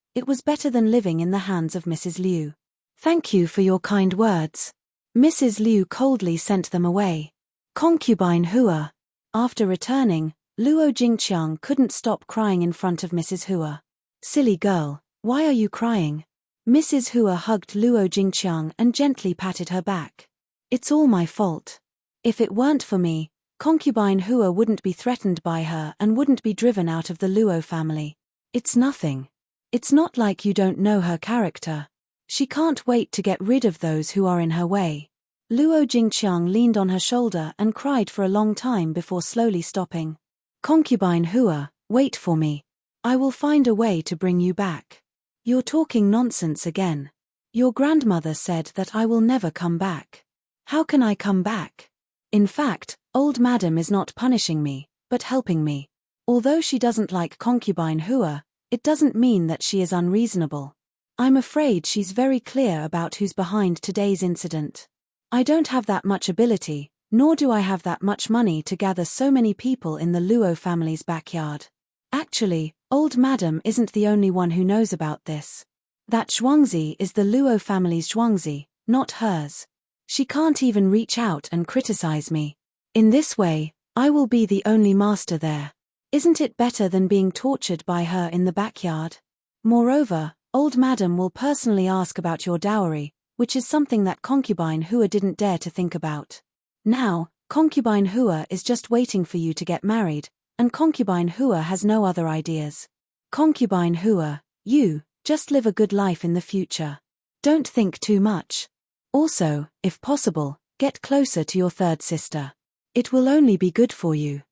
better than living in the hands of Mrs. Liu. Thank you for your kind words. Mrs. Liu coldly sent them away. Concubine Hua. After returning, Luo Jingqiang couldn't stop crying in front of Mrs. Hua. Silly girl, why are you crying? Mrs. Hua hugged Luo Jingqiang and gently patted her back. It's all my fault. If it weren't for me, Concubine Hua wouldn't be threatened by her and wouldn't be driven out of the Luo family. It's nothing. It's not like you don't know her character. She can't wait to get rid of those who are in her way. Luo Jingqiang leaned on her shoulder and cried for a long time before slowly stopping. Concubine Hua, wait for me. I will find a way to bring you back. You're talking nonsense again. Your grandmother said that I will never come back. How can I come back? In fact, old madam is not punishing me, but helping me. Although she doesn't like Concubine Hua, it doesn't mean that she is unreasonable. I'm afraid she's very clear about who's behind today's incident. I don't have that much ability, nor do I have that much money to gather so many people in the Luo family's backyard. Actually, old madam isn't the only one who knows about this. That Zhuangzi is the Luo family's Zhuangzi, not hers. She can't even reach out and criticize me. In this way, I will be the only master there. Isn't it better than being tortured by her in the backyard? Moreover, old madam will personally ask about your dowry, which is something that Concubine Hua didn't dare to think about. Now, Concubine Hua is just waiting for you to get married, and Concubine Hua has no other ideas. Concubine Hua, you, just live a good life in the future. Don't think too much. Also, if possible, get closer to your third sister. It will only be good for you.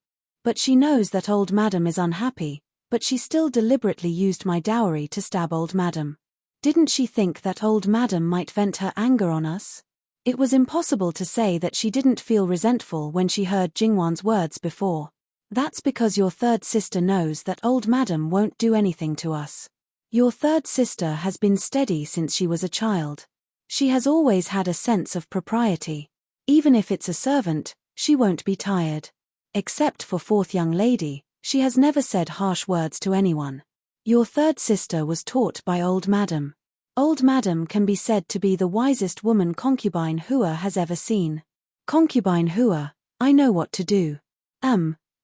But she knows that old madam is unhappy, but she still deliberately used my dowry to stab old madam. Didn't she think that old madam might vent her anger on us? It was impossible to say that she didn't feel resentful when she heard Jingwan's words before. That's because your third sister knows that old madam won't do anything to us. Your third sister has been steady since she was a child. She has always had a sense of propriety. Even if it's a servant, she won't be tired. Except for fourth young lady, she has never said harsh words to anyone. Your third sister was taught by old madam. Old madam can be said to be the wisest woman Concubine Hua has ever seen. Concubine Hua, I know what to do.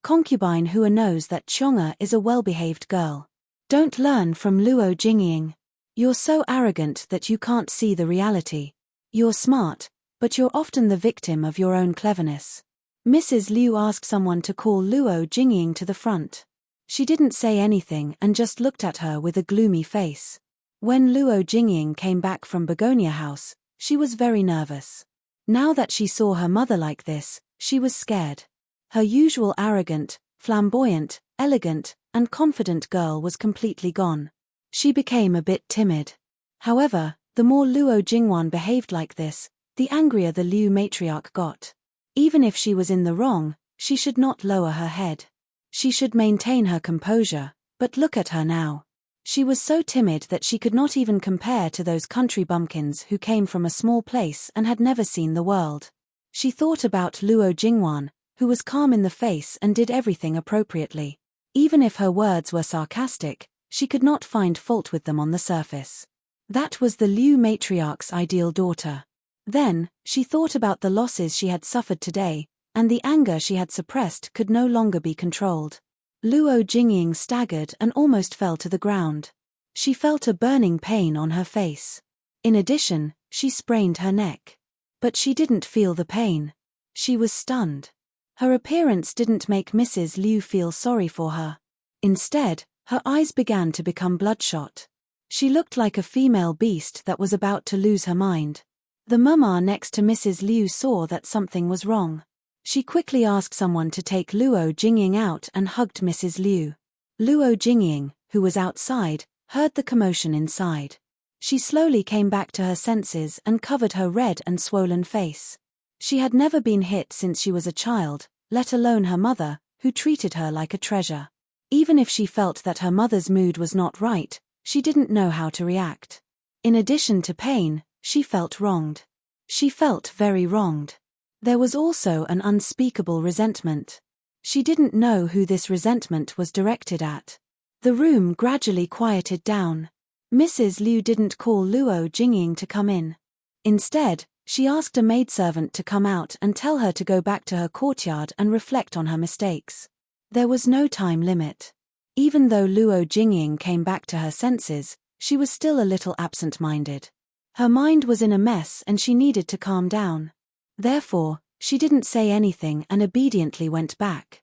Concubine Hua knows that Chong'er is a well-behaved girl. Don't learn from Luo Jingying. You're so arrogant that you can't see the reality. You're smart, but you're often the victim of your own cleverness. Mrs. Liu asked someone to call Luo Jingying to the front. She didn't say anything and just looked at her with a gloomy face. When Luo Jingying came back from Begonia House, she was very nervous. Now that she saw her mother like this, she was scared. Her usual arrogant, flamboyant, elegant, and confident girl was completely gone. She became a bit timid. However, the more Luo Jingwan behaved like this, the angrier the Liu matriarch got. Even if she was in the wrong, she should not lower her head. She should maintain her composure, but look at her now. She was so timid that she could not even compare to those country bumpkins who came from a small place and had never seen the world. She thought about Luo Jingwan, who was calm in the face and did everything appropriately. Even if her words were sarcastic, she could not find fault with them on the surface. That was the Liu matriarch's ideal daughter. Then, she thought about the losses she had suffered today, and the anger she had suppressed could no longer be controlled. Luo Jingying staggered and almost fell to the ground. She felt a burning pain on her face. In addition, she sprained her neck. But she didn't feel the pain. She was stunned. Her appearance didn't make Mrs. Liu feel sorry for her. Instead, her eyes began to become bloodshot. She looked like a female beast that was about to lose her mind. The mama next to Mrs. Liu saw that something was wrong. She quickly asked someone to take Luo Jingying out and hugged Mrs. Liu. Luo Jingying, who was outside, heard the commotion inside. She slowly came back to her senses and covered her red and swollen face. She had never been hit since she was a child, let alone her mother, who treated her like a treasure. Even if she felt that her mother's mood was not right, she didn't know how to react. In addition to pain, She felt wronged. She felt very wronged. There was also an unspeakable resentment. She didn't know who this resentment was directed at. The room gradually quieted down. Mrs. Liu didn't call Luo Jingying to come in. Instead, she asked a maidservant to come out and tell her to go back to her courtyard and reflect on her mistakes. There was no time limit. Even though Luo Jingying came back to her senses, she was still a little absent-minded. Her mind was in a mess and she needed to calm down. Therefore, she didn't say anything and obediently went back.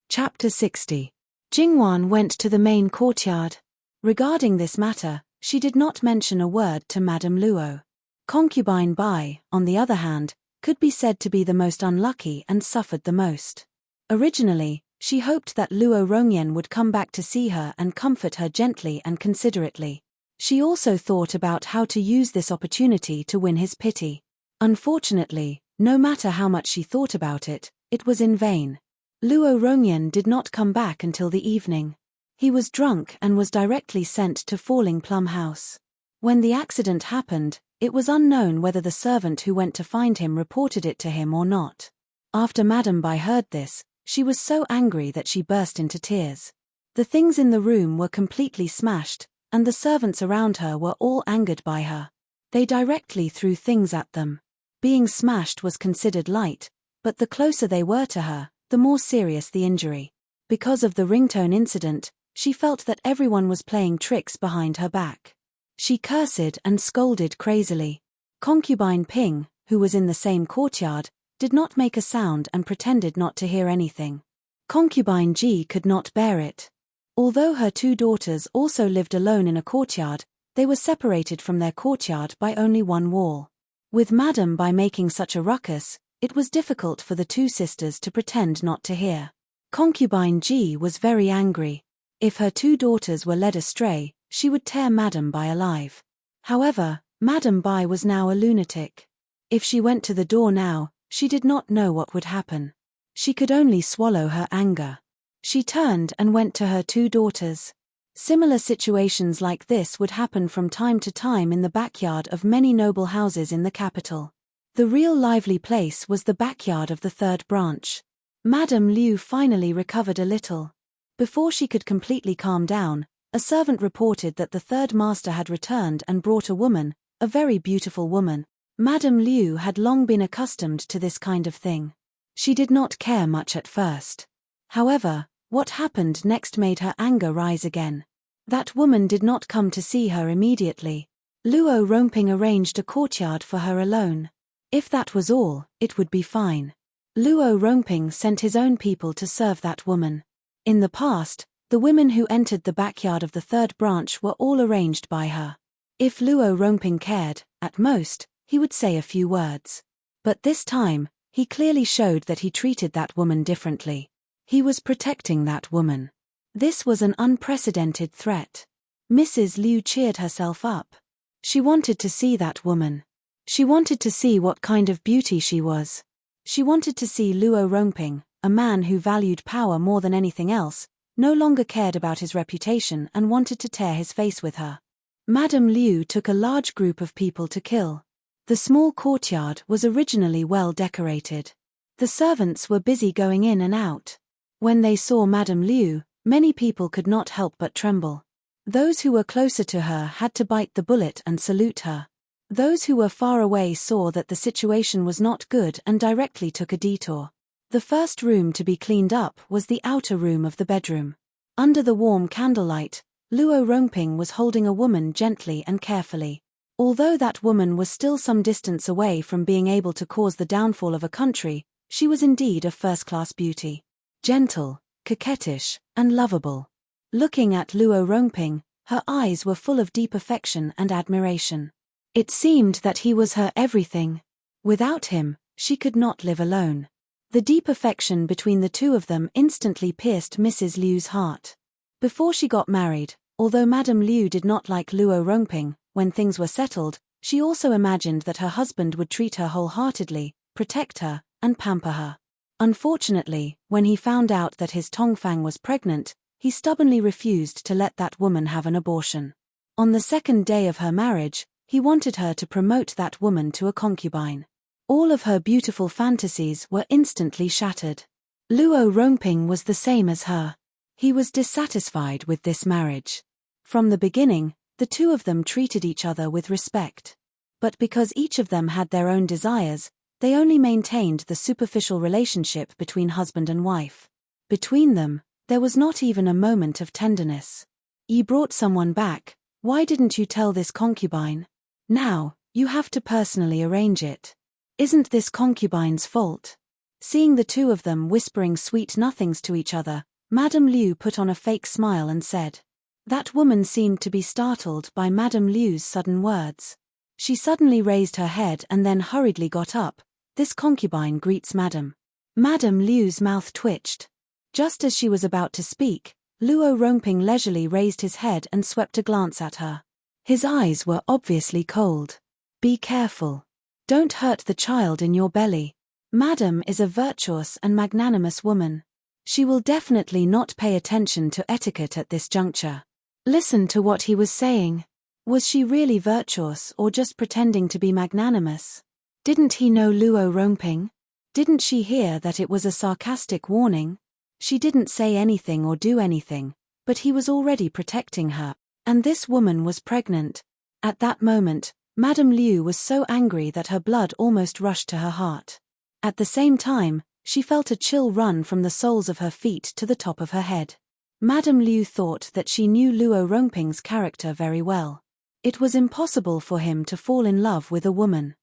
Chapter 60. Jingwan went to the main courtyard. Regarding this matter, she did not mention a word to Madame Luo. Concubine Bai, on the other hand, could be said to be the most unlucky and suffered the most. Originally, she hoped that Luo Rongyan would come back to see her and comfort her gently and considerately. She also thought about how to use this opportunity to win his pity. Unfortunately, no matter how much she thought about it, it was in vain. Luo Rongyan did not come back until the evening. He was drunk and was directly sent to Falling Plum House. When the accident happened, it was unknown whether the servant who went to find him reported it to him or not. After Madame Bai heard this, she was so angry that she burst into tears. The things in the room were completely smashed, and the servants around her were all angered by her. They directly threw things at them. Being smashed was considered light, but the closer they were to her, the more serious the injury. Because of the ringtone incident, she felt that everyone was playing tricks behind her back. She cursed and scolded crazily. Concubine Ping, who was in the same courtyard, did not make a sound and pretended not to hear anything. Concubine Ji could not bear it. Although her two daughters also lived alone in a courtyard, they were separated from their courtyard by only one wall. With Madame Bai making such a ruckus, it was difficult for the two sisters to pretend not to hear. Concubine Ji was very angry. If her two daughters were led astray, she would tear Madame Bai alive. However, Madame Bai was now a lunatic. If she went to the door now, she did not know what would happen. She could only swallow her anger. She turned and went to her two daughters. Similar situations like this would happen from time to time in the backyard of many noble houses in the capital. The real lively place was the backyard of the third branch. Madame Liu finally recovered a little. Before she could completely calm down, a servant reported that the third master had returned and brought a woman, a very beautiful woman. Madame Liu had long been accustomed to this kind of thing. She did not care much at first. However, what happened next made her anger rise again. That woman did not come to see her immediately. Luo Rongping arranged a courtyard for her alone. If that was all, it would be fine. Luo Rongping sent his own people to serve that woman. In the past, the women who entered the backyard of the third branch were all arranged by her. If Luo Rongping cared, at most, he would say a few words. But this time, he clearly showed that he treated that woman differently. He was protecting that woman. This was an unprecedented threat. Mrs. Liu cheered herself up. She wanted to see that woman. She wanted to see what kind of beauty she was. She wanted to see Luo Rongping, a man who valued power more than anything else, no longer cared about his reputation and wanted to tear his face with her. Madame Liu took a large group of people to kill. The small courtyard was originally well decorated. The servants were busy going in and out. When they saw Madame Liu, many people could not help but tremble. Those who were closer to her had to bite the bullet and salute her. Those who were far away saw that the situation was not good and directly took a detour. The first room to be cleaned up was the outer room of the bedroom. Under the warm candlelight, Luo Rongping was holding a woman gently and carefully. Although that woman was still some distance away from being able to cause the downfall of a country, she was indeed of first-class beauty. Gentle, coquettish, and lovable. Looking at Luo Rongping, her eyes were full of deep affection and admiration. It seemed that he was her everything. Without him, she could not live alone. The deep affection between the two of them instantly pierced Mrs. Liu's heart. Before she got married, although Madame Liu did not like Luo Rongping, when things were settled, she also imagined that her husband would treat her wholeheartedly, protect her, and pamper her. Unfortunately, when he found out that his Tongfang was pregnant, he stubbornly refused to let that woman have an abortion. On the second day of her marriage, he wanted her to promote that woman to a concubine. All of her beautiful fantasies were instantly shattered. Luo Rongbing was the same as her. He was dissatisfied with this marriage. From the beginning, the two of them treated each other with respect. But because each of them had their own desires, they only maintained the superficial relationship between husband and wife. Between them, there was not even a moment of tenderness. "You brought someone back, why didn't you tell this concubine? Now, you have to personally arrange it. Isn't this concubine's fault?" Seeing the two of them whispering sweet nothings to each other, Madame Liu put on a fake smile and said. That woman seemed to be startled by Madame Liu's sudden words. She suddenly raised her head and then hurriedly got up. "This concubine greets Madame." Madame Liu's mouth twitched. Just as she was about to speak, Luo Rongbing leisurely raised his head and swept a glance at her. His eyes were obviously cold. "Be careful. Don't hurt the child in your belly. Madame is a virtuous and magnanimous woman. She will definitely not pay attention to etiquette at this juncture." Listen to what he was saying. Was she really virtuous or just pretending to be magnanimous? Didn't he know Luo Rongbing? Didn't she hear that it was a sarcastic warning? She didn't say anything or do anything, but he was already protecting her. And this woman was pregnant. At that moment, Madame Liu was so angry that her blood almost rushed to her heart. At the same time, she felt a chill run from the soles of her feet to the top of her head. Madame Liu thought that she knew Luo Rongbing's character very well. It was impossible for him to fall in love with a woman.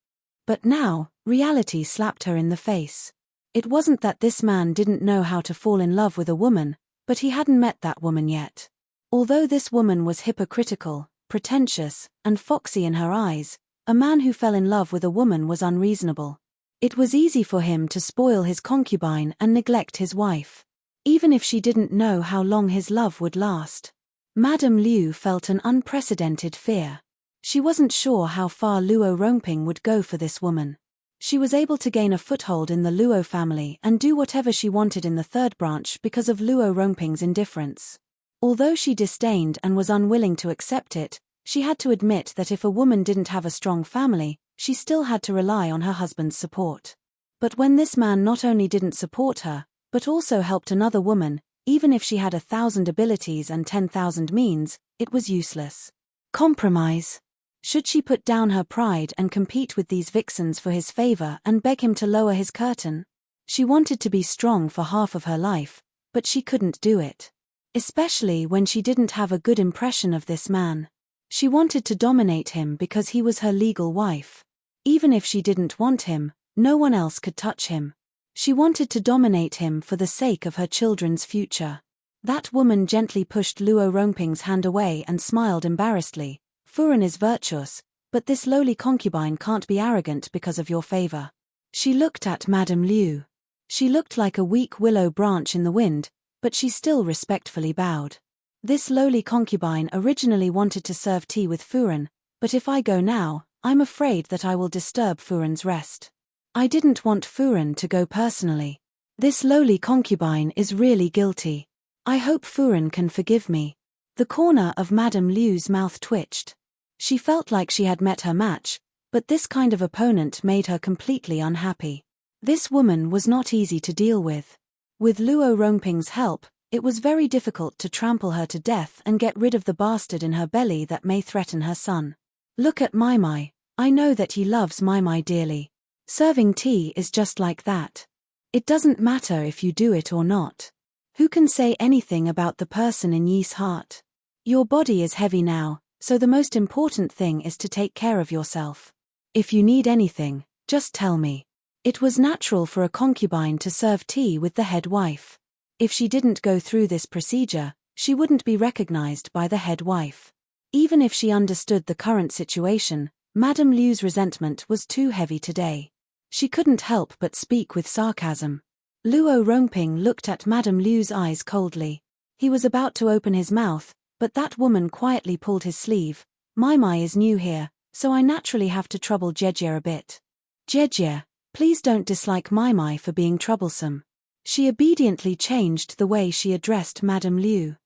But now, reality slapped her in the face. It wasn't that this man didn't know how to fall in love with a woman, but he hadn't met that woman yet. Although this woman was hypocritical, pretentious, and foxy in her eyes, a man who fell in love with a woman was unreasonable. It was easy for him to spoil his concubine and neglect his wife. Even if she didn't know how long his love would last. Madame Liu felt an unprecedented fear. She wasn't sure how far Luo Rongbing would go for this woman. She was able to gain a foothold in the Luo family and do whatever she wanted in the third branch because of Luo Rongbing's indifference. Although she disdained and was unwilling to accept it, she had to admit that if a woman didn't have a strong family, she still had to rely on her husband's support. But when this man not only didn't support her, but also helped another woman, even if she had 1,000 abilities and 10,000 means, it was useless. Compromise. Should she put down her pride and compete with these vixens for his favor and beg him to lower his curtain? She wanted to be strong for half of her life, but she couldn't do it. Especially when she didn't have a good impression of this man. She wanted to dominate him because he was her legal wife. Even if she didn't want him, no one else could touch him. She wanted to dominate him for the sake of her children's future. That woman gently pushed Luo Rongbing's hand away and smiled embarrassedly. "Furen is virtuous, but this lowly concubine can't be arrogant because of your favor." She looked at Madame Liu. She looked like a weak willow branch in the wind, but she still respectfully bowed. "This lowly concubine originally wanted to serve tea with Furen, but if I go now, I'm afraid that I will disturb Furen's rest. I didn't want Furen to go personally. This lowly concubine is really guilty. I hope Furen can forgive me." The corner of Madame Liu's mouth twitched. She felt like she had met her match, but this kind of opponent made her completely unhappy. This woman was not easy to deal with. With Luo Rongbing's help, it was very difficult to trample her to death and get rid of the bastard in her belly that may threaten her son. "Look at Mai. I know that he loves Mai dearly. Serving tea is just like that. It doesn't matter if you do it or not. Who can say anything about the person in Yi's heart? Your body is heavy now, so the most important thing is to take care of yourself. If you need anything, just tell me." It was natural for a concubine to serve tea with the head wife. If she didn't go through this procedure, she wouldn't be recognized by the head wife. Even if she understood the current situation, Madame Liu's resentment was too heavy today. She couldn't help but speak with sarcasm. Luo Rongbing looked at Madame Liu's eyes coldly. He was about to open his mouth, but that woman quietly pulled his sleeve. Mai is new here, so I naturally have to trouble Jejie a bit. Jejie, please don't dislike Mai for being troublesome. She obediently changed the way she addressed Madame Liu.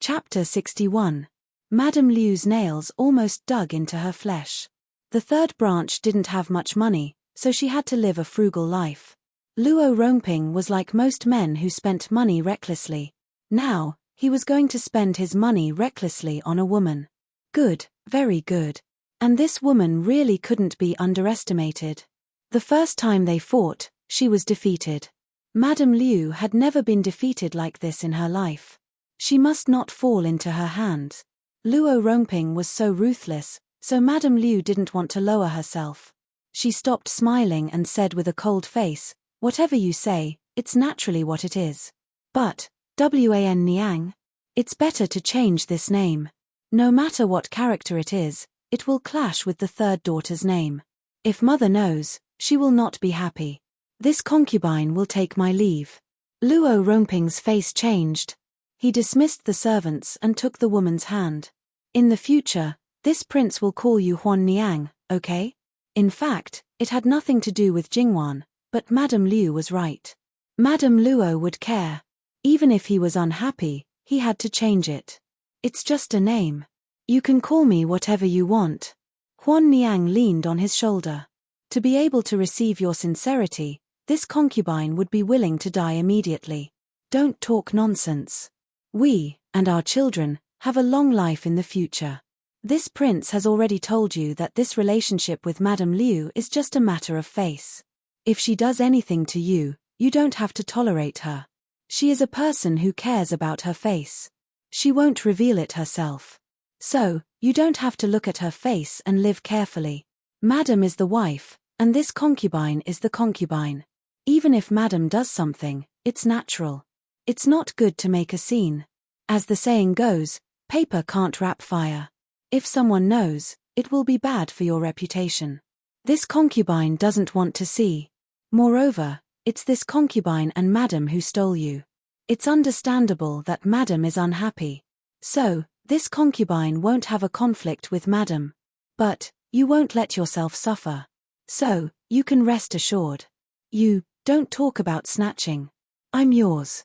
Chapter 61. Madame Liu's nails almost dug into her flesh. The third branch didn't have much money, so she had to live a frugal life. Luo Rongping was like most men who spent money recklessly. Now, he was going to spend his money recklessly on a woman. Good, very good. And this woman really couldn't be underestimated. The first time they fought, she was defeated. Madame Liu had never been defeated like this in her life. She must not fall into her hands. Luo Rongping was so ruthless, so Madame Liu didn't want to lower herself. She stopped smiling and said with a cold face, "Whatever you say, it's naturally what it is. But, Wan Niang? It's better to change this name. No matter what character it is, it will clash with the third daughter's name. If mother knows, she will not be happy. This concubine will take my leave." Luo Rongping's face changed. He dismissed the servants and took the woman's hand. "In the future, this prince will call you Huan Niang, okay?" In fact, it had nothing to do with Jingwan, but Madame Liu was right. Madame Luo would care. Even if he was unhappy, he had to change it. "It's just a name. You can call me whatever you want." Huan Niang leaned on his shoulder. "To be able to receive your sincerity, this concubine would be willing to die immediately. Don't talk nonsense. We, and our children, have a long life in the future. This prince has already told you that this relationship with Madame Liu is just a matter of face. If she does anything to you, you don't have to tolerate her. She is a person who cares about her face. She won't reveal it herself. So, you don't have to look at her face and live carefully. Madame is the wife, and this concubine is the concubine. Even if Madame does something, it's natural. It's not good to make a scene. As the saying goes, paper can't wrap fire. If someone knows, it will be bad for your reputation. This concubine doesn't want to see. Moreover, it's this concubine and Madame who stole you. It's understandable that Madame is unhappy. So, this concubine won't have a conflict with Madame. But, you won't let yourself suffer. So, you can rest assured. You, don't talk about snatching. I'm yours."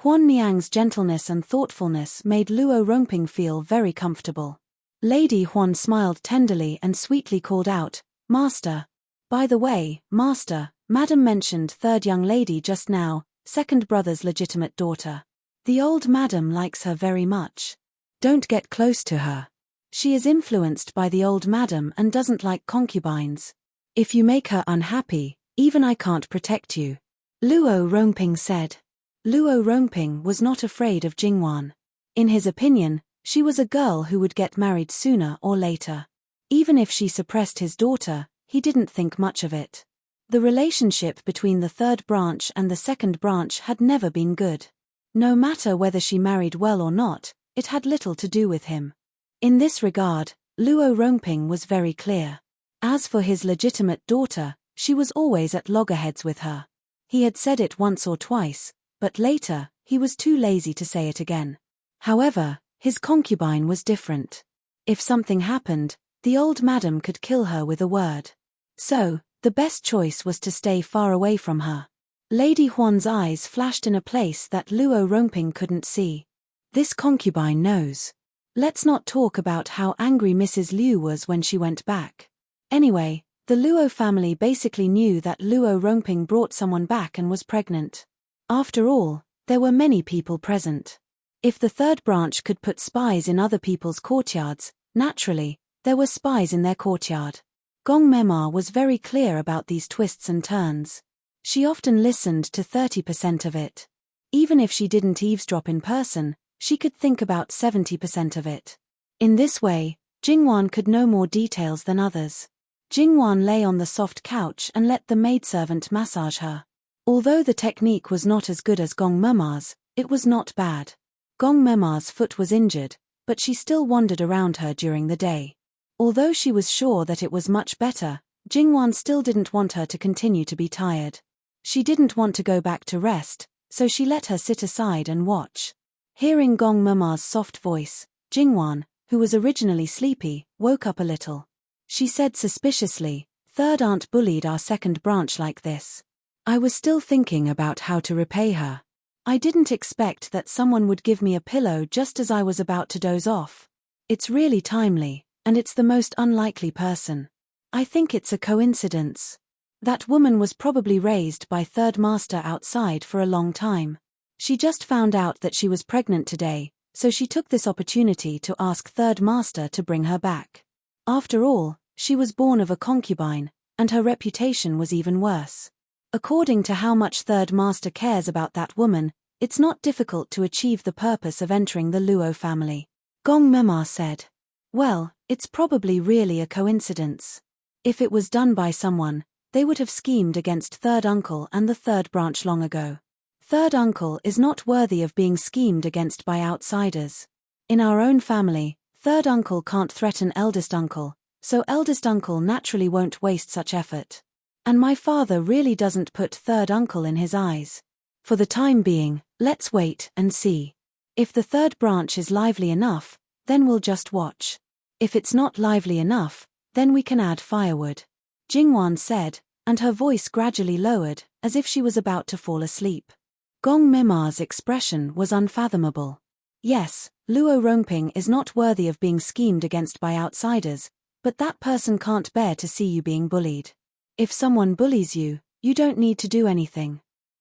Huan Niang's gentleness and thoughtfulness made Luo Rongping feel very comfortable. Lady Huan smiled tenderly and sweetly called out, "Master. By the way, Master, Madame mentioned third young lady just now, second brother's legitimate daughter. The old Madame likes her very much. Don't get close to her. She is influenced by the old Madame and doesn't like concubines. If you make her unhappy, even I can't protect you," Luo Rongping said. Luo Rongping was not afraid of Jingwan. In his opinion, she was a girl who would get married sooner or later. Even if she suppressed his daughter, he didn't think much of it. The relationship between the third branch and the second branch had never been good. No matter whether she married well or not, it had little to do with him. In this regard, Luo Rongping was very clear. As for his legitimate daughter, she was always at loggerheads with her. He had said it once or twice, but later, he was too lazy to say it again. However, his concubine was different. If something happened, the old Madame could kill her with a word. So, the best choice was to stay far away from her. Lady Huan's eyes flashed in a place that Luo Rongping couldn't see. This concubine knows. Let's not talk about how angry Mrs. Liu was when she went back. Anyway, the Luo family basically knew that Luo Rongping brought someone back and was pregnant. After all, there were many people present. If the third branch could put spies in other people's courtyards, naturally, there were spies in their courtyard. Gong Mema was very clear about these twists and turns. She often listened to 30% of it. Even if she didn't eavesdrop in person, she could think about 70% of it. In this way, Jingwan could know more details than others. Jingwan lay on the soft couch and let the maidservant massage her. Although the technique was not as good as Gong Mema's, it was not bad. Gong Mema's foot was injured, but she still wandered around her during the day. Although she was sure that it was much better, Jingwan still didn't want her to continue to be tired. She didn't want to go back to rest, so she let her sit aside and watch. Hearing Gong Mema's soft voice, Jingwan, who was originally sleepy, woke up a little. She said suspiciously, "Third aunt bullied our second branch like this. I was still thinking about how to repay her. I didn't expect that someone would give me a pillow just as I was about to doze off. It's really timely, and it's the most unlikely person. I think it's a coincidence. That woman was probably raised by Third Master outside for a long time. She just found out that she was pregnant today, so she took this opportunity to ask Third Master to bring her back. After all, she was born of a concubine, and her reputation was even worse. According to how much Third Master cares about that woman, it's not difficult to achieve the purpose of entering the Luo family. Gong Mema said. Well, it's probably really a coincidence. If it was done by someone, they would have schemed against Third Uncle and the Third Branch long ago. Third Uncle is not worthy of being schemed against by outsiders. In our own family, Third Uncle can't threaten Eldest Uncle, so Eldest Uncle naturally won't waste such effort. And my father really doesn't put Third Uncle in his eyes. For the time being, let's wait and see. If the Third Branch is lively enough, then we'll just watch. If it's not lively enough, then we can add firewood. Jingwan said, and her voice gradually lowered, as if she was about to fall asleep. Gong Mema's expression was unfathomable. Yes, Luo Rongping is not worthy of being schemed against by outsiders, but that person can't bear to see you being bullied. If someone bullies you, you don't need to do anything.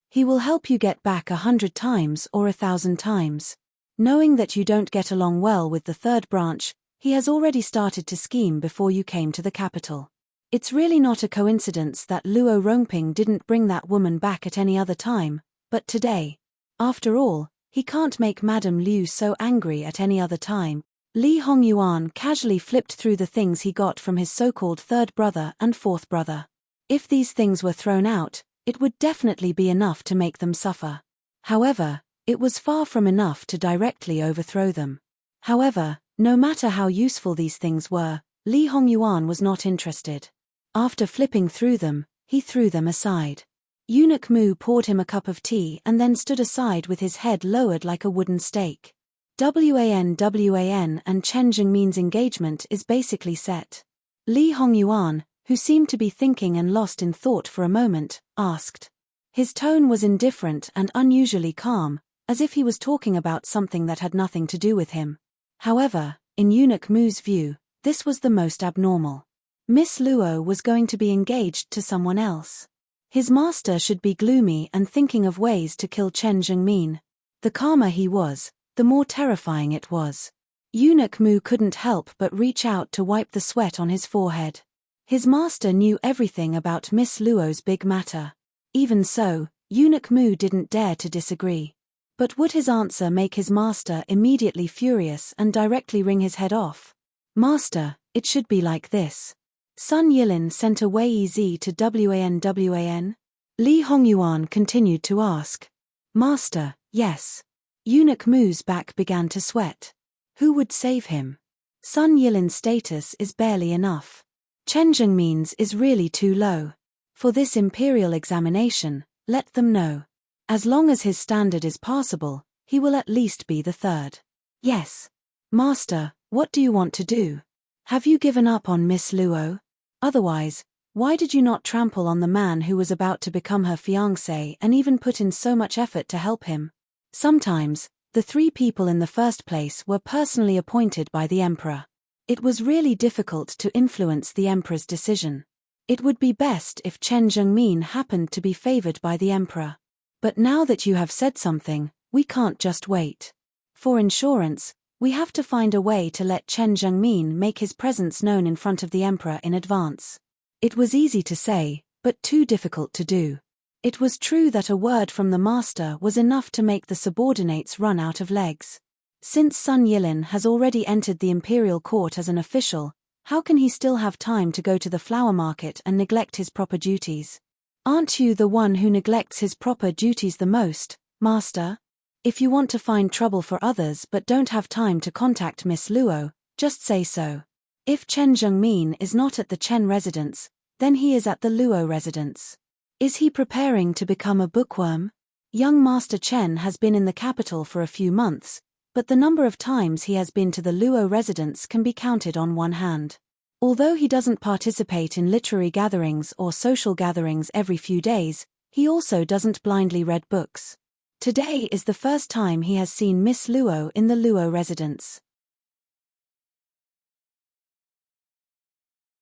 He will help you get back 100 times or 1,000 times. Knowing that you don't get along well with the Third Branch, he has already started to scheme before you came to the capital. It's really not a coincidence that Luo Rongping didn't bring that woman back at any other time, but today. After all, he can't make Madame Liu so angry at any other time. Li Hongyuan casually flipped through the things he got from his so-called third brother and fourth brother. If these things were thrown out, it would definitely be enough to make them suffer. However, it was far from enough to directly overthrow them. However, no matter how useful these things were, Li Hongyuan was not interested. After flipping through them, he threw them aside. Eunuch Mu poured him a cup of tea and then stood aside with his head lowered like a wooden stake. Wan and Chen Jingmin's engagement is basically set. Li Hongyuan, who seemed to be thinking and lost in thought for a moment, asked. His tone was indifferent and unusually calm, as if he was talking about something that had nothing to do with him. However, in Eunuch Mu's view, this was the most abnormal. Miss Luo was going to be engaged to someone else. His master should be gloomy and thinking of ways to kill Chen Jingmin. The calmer he was, the more terrifying it was. Eunuch Mu couldn't help but reach out to wipe the sweat on his forehead. His master knew everything about Miss Luo's big matter. Even so, Eunuch Mu didn't dare to disagree. But would his answer make his master immediately furious and directly wring his head off? Master, it should be like this. Sun Yilin sent a Wei Z to Wan. Li Hongyuan continued to ask. Master, yes. Eunuch Mu's back began to sweat. Who would save him? Sun Yilin's status is barely enough. Chen Jingmin's is really too low. For this imperial examination, let them know. As long as his standard is passable, he will at least be the third. Yes. Master, what do you want to do? Have you given up on Miss Luo? Otherwise, why did you not trample on the man who was about to become her fiancé and even put in so much effort to help him? Sometimes, the three people in the first place were personally appointed by the emperor. It was really difficult to influence the emperor's decision. It would be best if Chen Jingmin happened to be favored by the emperor. But now that you have said something, we can't just wait. For insurance, we have to find a way to let Chen Jingmin make his presence known in front of the emperor in advance. It was easy to say, but too difficult to do. It was true that a word from the master was enough to make the subordinates run out of legs. Since Sun Yilin has already entered the imperial court as an official, how can he still have time to go to the flower market and neglect his proper duties? Aren't you the one who neglects his proper duties the most, master? If you want to find trouble for others but don't have time to contact Miss Luo, just say so. If Chen Jingmin is not at the Chen residence, then he is at the Luo residence. Is he preparing to become a bookworm? Young Master Chen has been in the capital for a few months, but the number of times he has been to the Luo residence can be counted on one hand. Although he doesn't participate in literary gatherings or social gatherings every few days, he also doesn't blindly read books. Today is the first time he has seen Miss Luo in the Luo residence.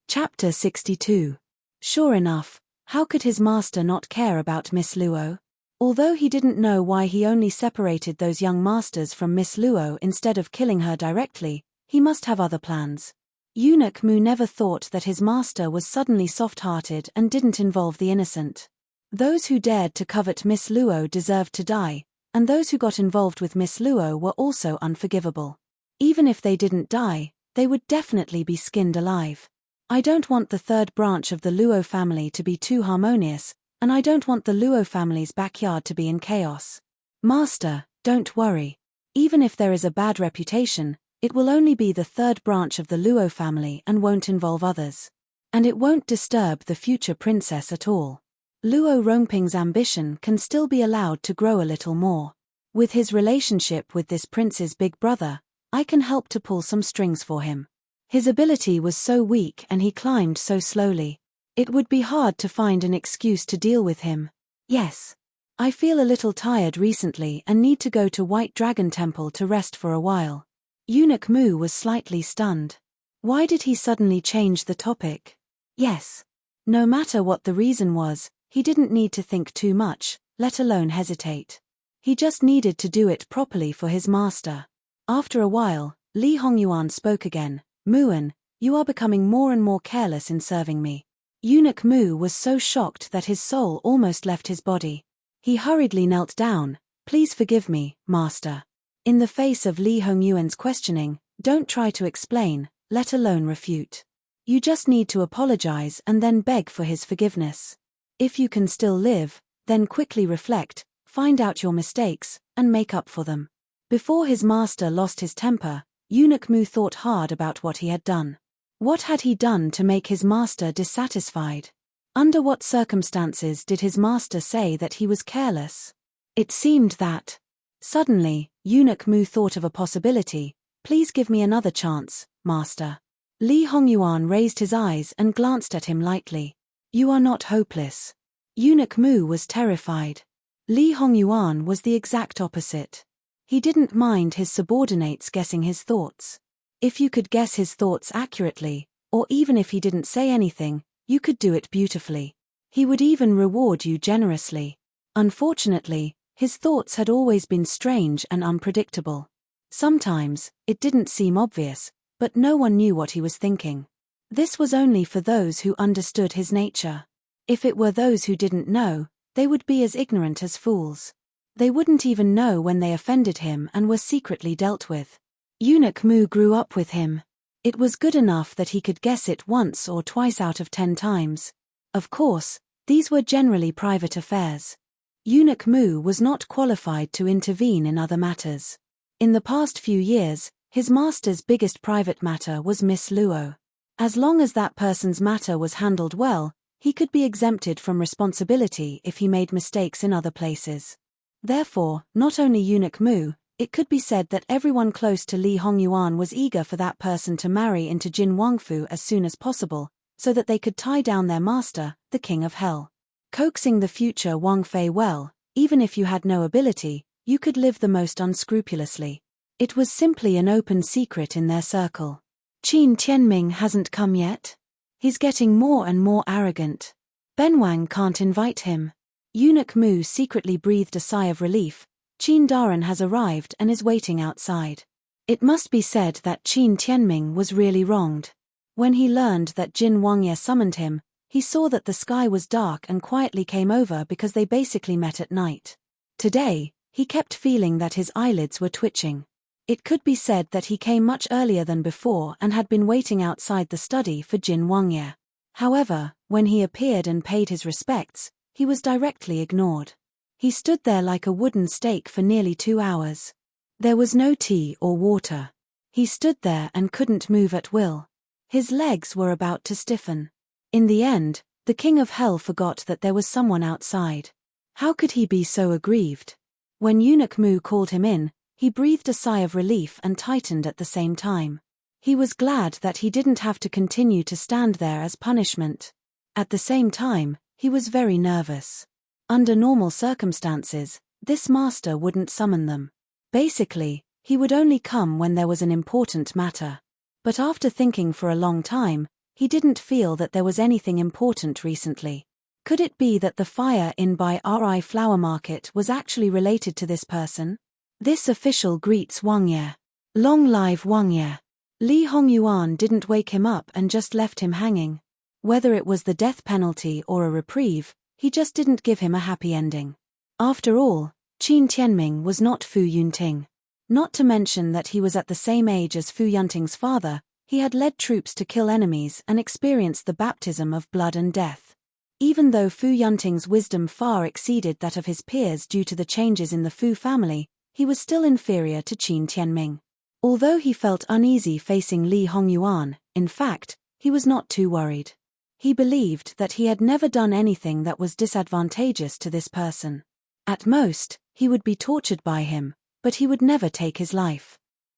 Chapter 62. Sure enough, how could his master not care about Miss Luo? Although he didn't know why he only separated those young masters from Miss Luo instead of killing her directly, he must have other plans. Eunuch Mu never thought that his master was suddenly soft-hearted and didn't involve the innocent. Those who dared to covet Miss Luo deserved to die, and those who got involved with Miss Luo were also unforgivable. Even if they didn't die, they would definitely be skinned alive. I don't want the third branch of the Luo family to be too harmonious, and I don't want the Luo family's backyard to be in chaos. Master, don't worry. Even if there is a bad reputation, it will only be the third branch of the Luo family and won't involve others. And it won't disturb the future princess at all. Luo Rongping's ambition can still be allowed to grow a little more. With his relationship with this prince's big brother, I can help to pull some strings for him. His ability was so weak and he climbed so slowly. It would be hard to find an excuse to deal with him. Yes. I feel a little tired recently and need to go to White Dragon Temple to rest for a while. Eunuch Mu was slightly stunned. Why did he suddenly change the topic? Yes. No matter what the reason was, he didn't need to think too much, let alone hesitate. He just needed to do it properly for his master. After a while, Li Hongyuan spoke again. Muan, you are becoming more and more careless in serving me. Eunuch Mu was so shocked that his soul almost left his body. He hurriedly knelt down. Please forgive me, master. In the face of Li Hongyuan's questioning, don't try to explain, let alone refute. You just need to apologize and then beg for his forgiveness. If you can still live, then quickly reflect, find out your mistakes, and make up for them. Before his master lost his temper, Eunuch Mu thought hard about what he had done. What had he done to make his master dissatisfied? Under what circumstances did his master say that he was careless? It seemed that. Suddenly, Eunuch Mu thought of a possibility. Please give me another chance, master. Li Hongyuan raised his eyes and glanced at him lightly. You are not hopeless. Eunuch Mu was terrified. Li Hongyuan was the exact opposite. He didn't mind his subordinates guessing his thoughts. If you could guess his thoughts accurately, or even if he didn't say anything, you could do it beautifully. He would even reward you generously. Unfortunately, his thoughts had always been strange and unpredictable. Sometimes, it didn't seem obvious, but no one knew what he was thinking. This was only for those who understood his nature. If it were those who didn't know, they would be as ignorant as fools. They wouldn't even know when they offended him and were secretly dealt with. Eunuch Mu grew up with him. It was good enough that he could guess it once or twice out of 10 times. Of course, these were generally private affairs. Eunuch Mu was not qualified to intervene in other matters. In the past few years, his master's biggest private matter was Miss Luo. As long as that person's matter was handled well, he could be exempted from responsibility if he made mistakes in other places. Therefore, not only Eunuch Mu, it could be said that everyone close to Li Hongyuan was eager for that person to marry into Jin Wangfu as soon as possible, so that they could tie down their master, the King of Hell. Coaxing the future Wang Fei well, even if you had no ability, you could live the most unscrupulously. It was simply an open secret in their circle. Qin Tianming hasn't come yet? He's getting more and more arrogant. Ben Wang can't invite him. Eunuch Mu secretly breathed a sigh of relief. Qin Daren has arrived and is waiting outside. It must be said that Qin Tianming was really wronged. When he learned that Jin Wangye summoned him, he saw that the sky was dark and quietly came over because they basically met at night. Today, he kept feeling that his eyelids were twitching. It could be said that he came much earlier than before and had been waiting outside the study for Jin Wangye. However, when he appeared and paid his respects, he was directly ignored. He stood there like a wooden stake for nearly 2 hours. There was no tea or water. He stood there and couldn't move at will. His legs were about to stiffen. In the end, the King of Hell forgot that there was someone outside. How could he be so aggrieved? When Eunuch Mu called him in, he breathed a sigh of relief and tightened at the same time. He was glad that he didn't have to continue to stand there as punishment. At the same time, he was very nervous. Under normal circumstances, this master wouldn't summon them. Basically, he would only come when there was an important matter. But after thinking for a long time, he didn't feel that there was anything important recently. Could it be that the fire in Bai Ri Flower Market was actually related to this person? This official greets Wang Ye. Long live Wang Ye. Li Hongyuan didn't wake him up and just left him hanging. Whether it was the death penalty or a reprieve, he just didn't give him a happy ending. After all, Qin Tianming was not Fu Yunting. Not to mention that he was at the same age as Fu Yunting's father, he had led troops to kill enemies and experienced the baptism of blood and death. Even though Fu Yunting's wisdom far exceeded that of his peers due to the changes in the Fu family, he was still inferior to Qin Tianming. Although he felt uneasy facing Li Hongyuan, in fact, he was not too worried. He believed that he had never done anything that was disadvantageous to this person. At most, he would be tortured by him, but he would never take his life.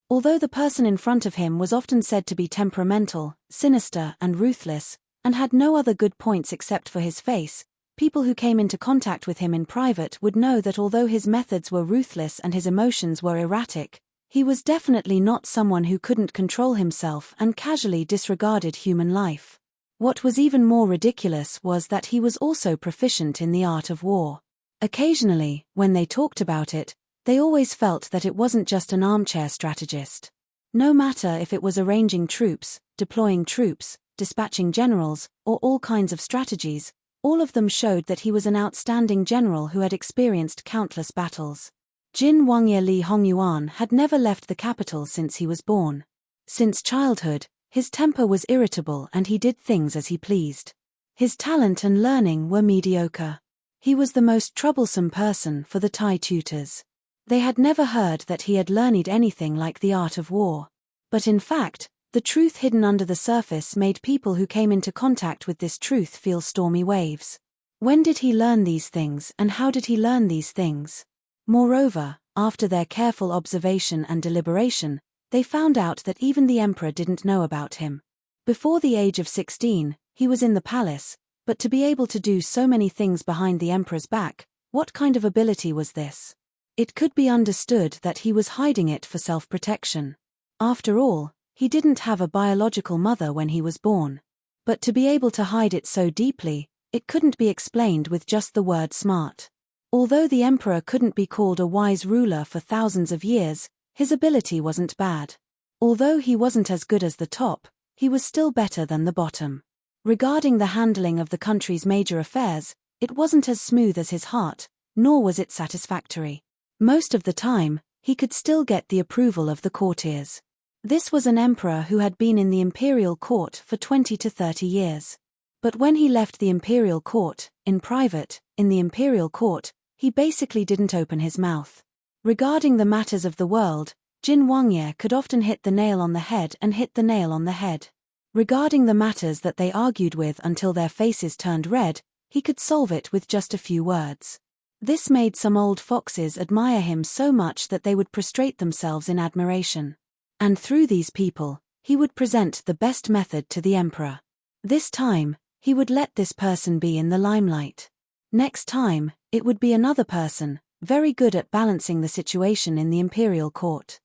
Although the person in front of him was often said to be temperamental, sinister, and ruthless, and had no other good points except for his face, people who came into contact with him in private would know that although his methods were ruthless and his emotions were erratic, he was definitely not someone who couldn't control himself and casually disregarded human life. What was even more ridiculous was that he was also proficient in the art of war. Occasionally, when they talked about it, they always felt that it wasn't just an armchair strategist. No matter if it was arranging troops, deploying troops, dispatching generals, or all kinds of strategies, all of them showed that he was an outstanding general who had experienced countless battles. Jin Wangye Li Hongyuan had never left the capital since he was born. Since childhood, his temper was irritable and he did things as he pleased. His talent and learning were mediocre. He was the most troublesome person for the Thai tutors. They had never heard that he had learned anything like the art of war. But in fact, the truth hidden under the surface made people who came into contact with this truth feel stormy waves. When did he learn these things and how did he learn these things? Moreover, after their careful observation and deliberation, they found out that even the emperor didn't know about him. Before the age of 16, he was in the palace, but to be able to do so many things behind the emperor's back, what kind of ability was this? It could be understood that he was hiding it for self-protection. After all, he didn't have a biological mother when he was born. But to be able to hide it so deeply, it couldn't be explained with just the word smart. Although the emperor couldn't be called a wise ruler for thousands of years, his ability wasn't bad. Although he wasn't as good as the top, he was still better than the bottom. Regarding the handling of the country's major affairs, it wasn't as smooth as his heart, nor was it satisfactory. Most of the time, he could still get the approval of the courtiers. This was an emperor who had been in the imperial court for 20 to 30 years. But when he left the imperial court, in private, in the imperial court, he basically didn't open his mouth. Regarding the matters of the world, Jin Wangye could often hit the nail on the head and hit the nail on the head. Regarding the matters that they argued with until their faces turned red, he could solve it with just a few words. This made some old foxes admire him so much that they would prostrate themselves in admiration. And through these people, he would present the best method to the emperor. This time, he would let this person be in the limelight. Next time, it would be another person, very good at balancing the situation in the imperial court.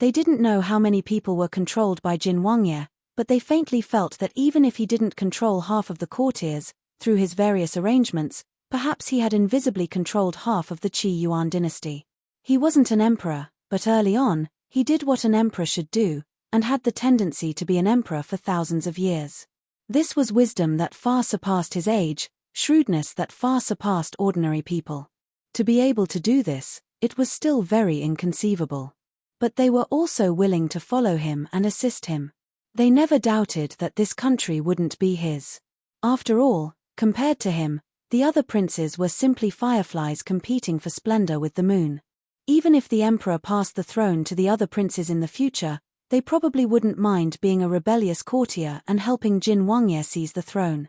They didn't know how many people were controlled by Jin Wangye, but they faintly felt that even if he didn't control half of the courtiers, through his various arrangements, perhaps he had invisibly controlled half of the Qi Yuan dynasty. He wasn't an emperor, but early on, he did what an emperor should do, and had the tendency to be an emperor for thousands of years. This was wisdom that far surpassed his age, shrewdness that far surpassed ordinary people. To be able to do this, it was still very inconceivable. But they were also willing to follow him and assist him. They never doubted that this country wouldn't be his. After all, compared to him, the other princes were simply fireflies competing for splendor with the moon. Even if the emperor passed the throne to the other princes in the future, they probably wouldn't mind being a rebellious courtier and helping Jin Wangye seize the throne.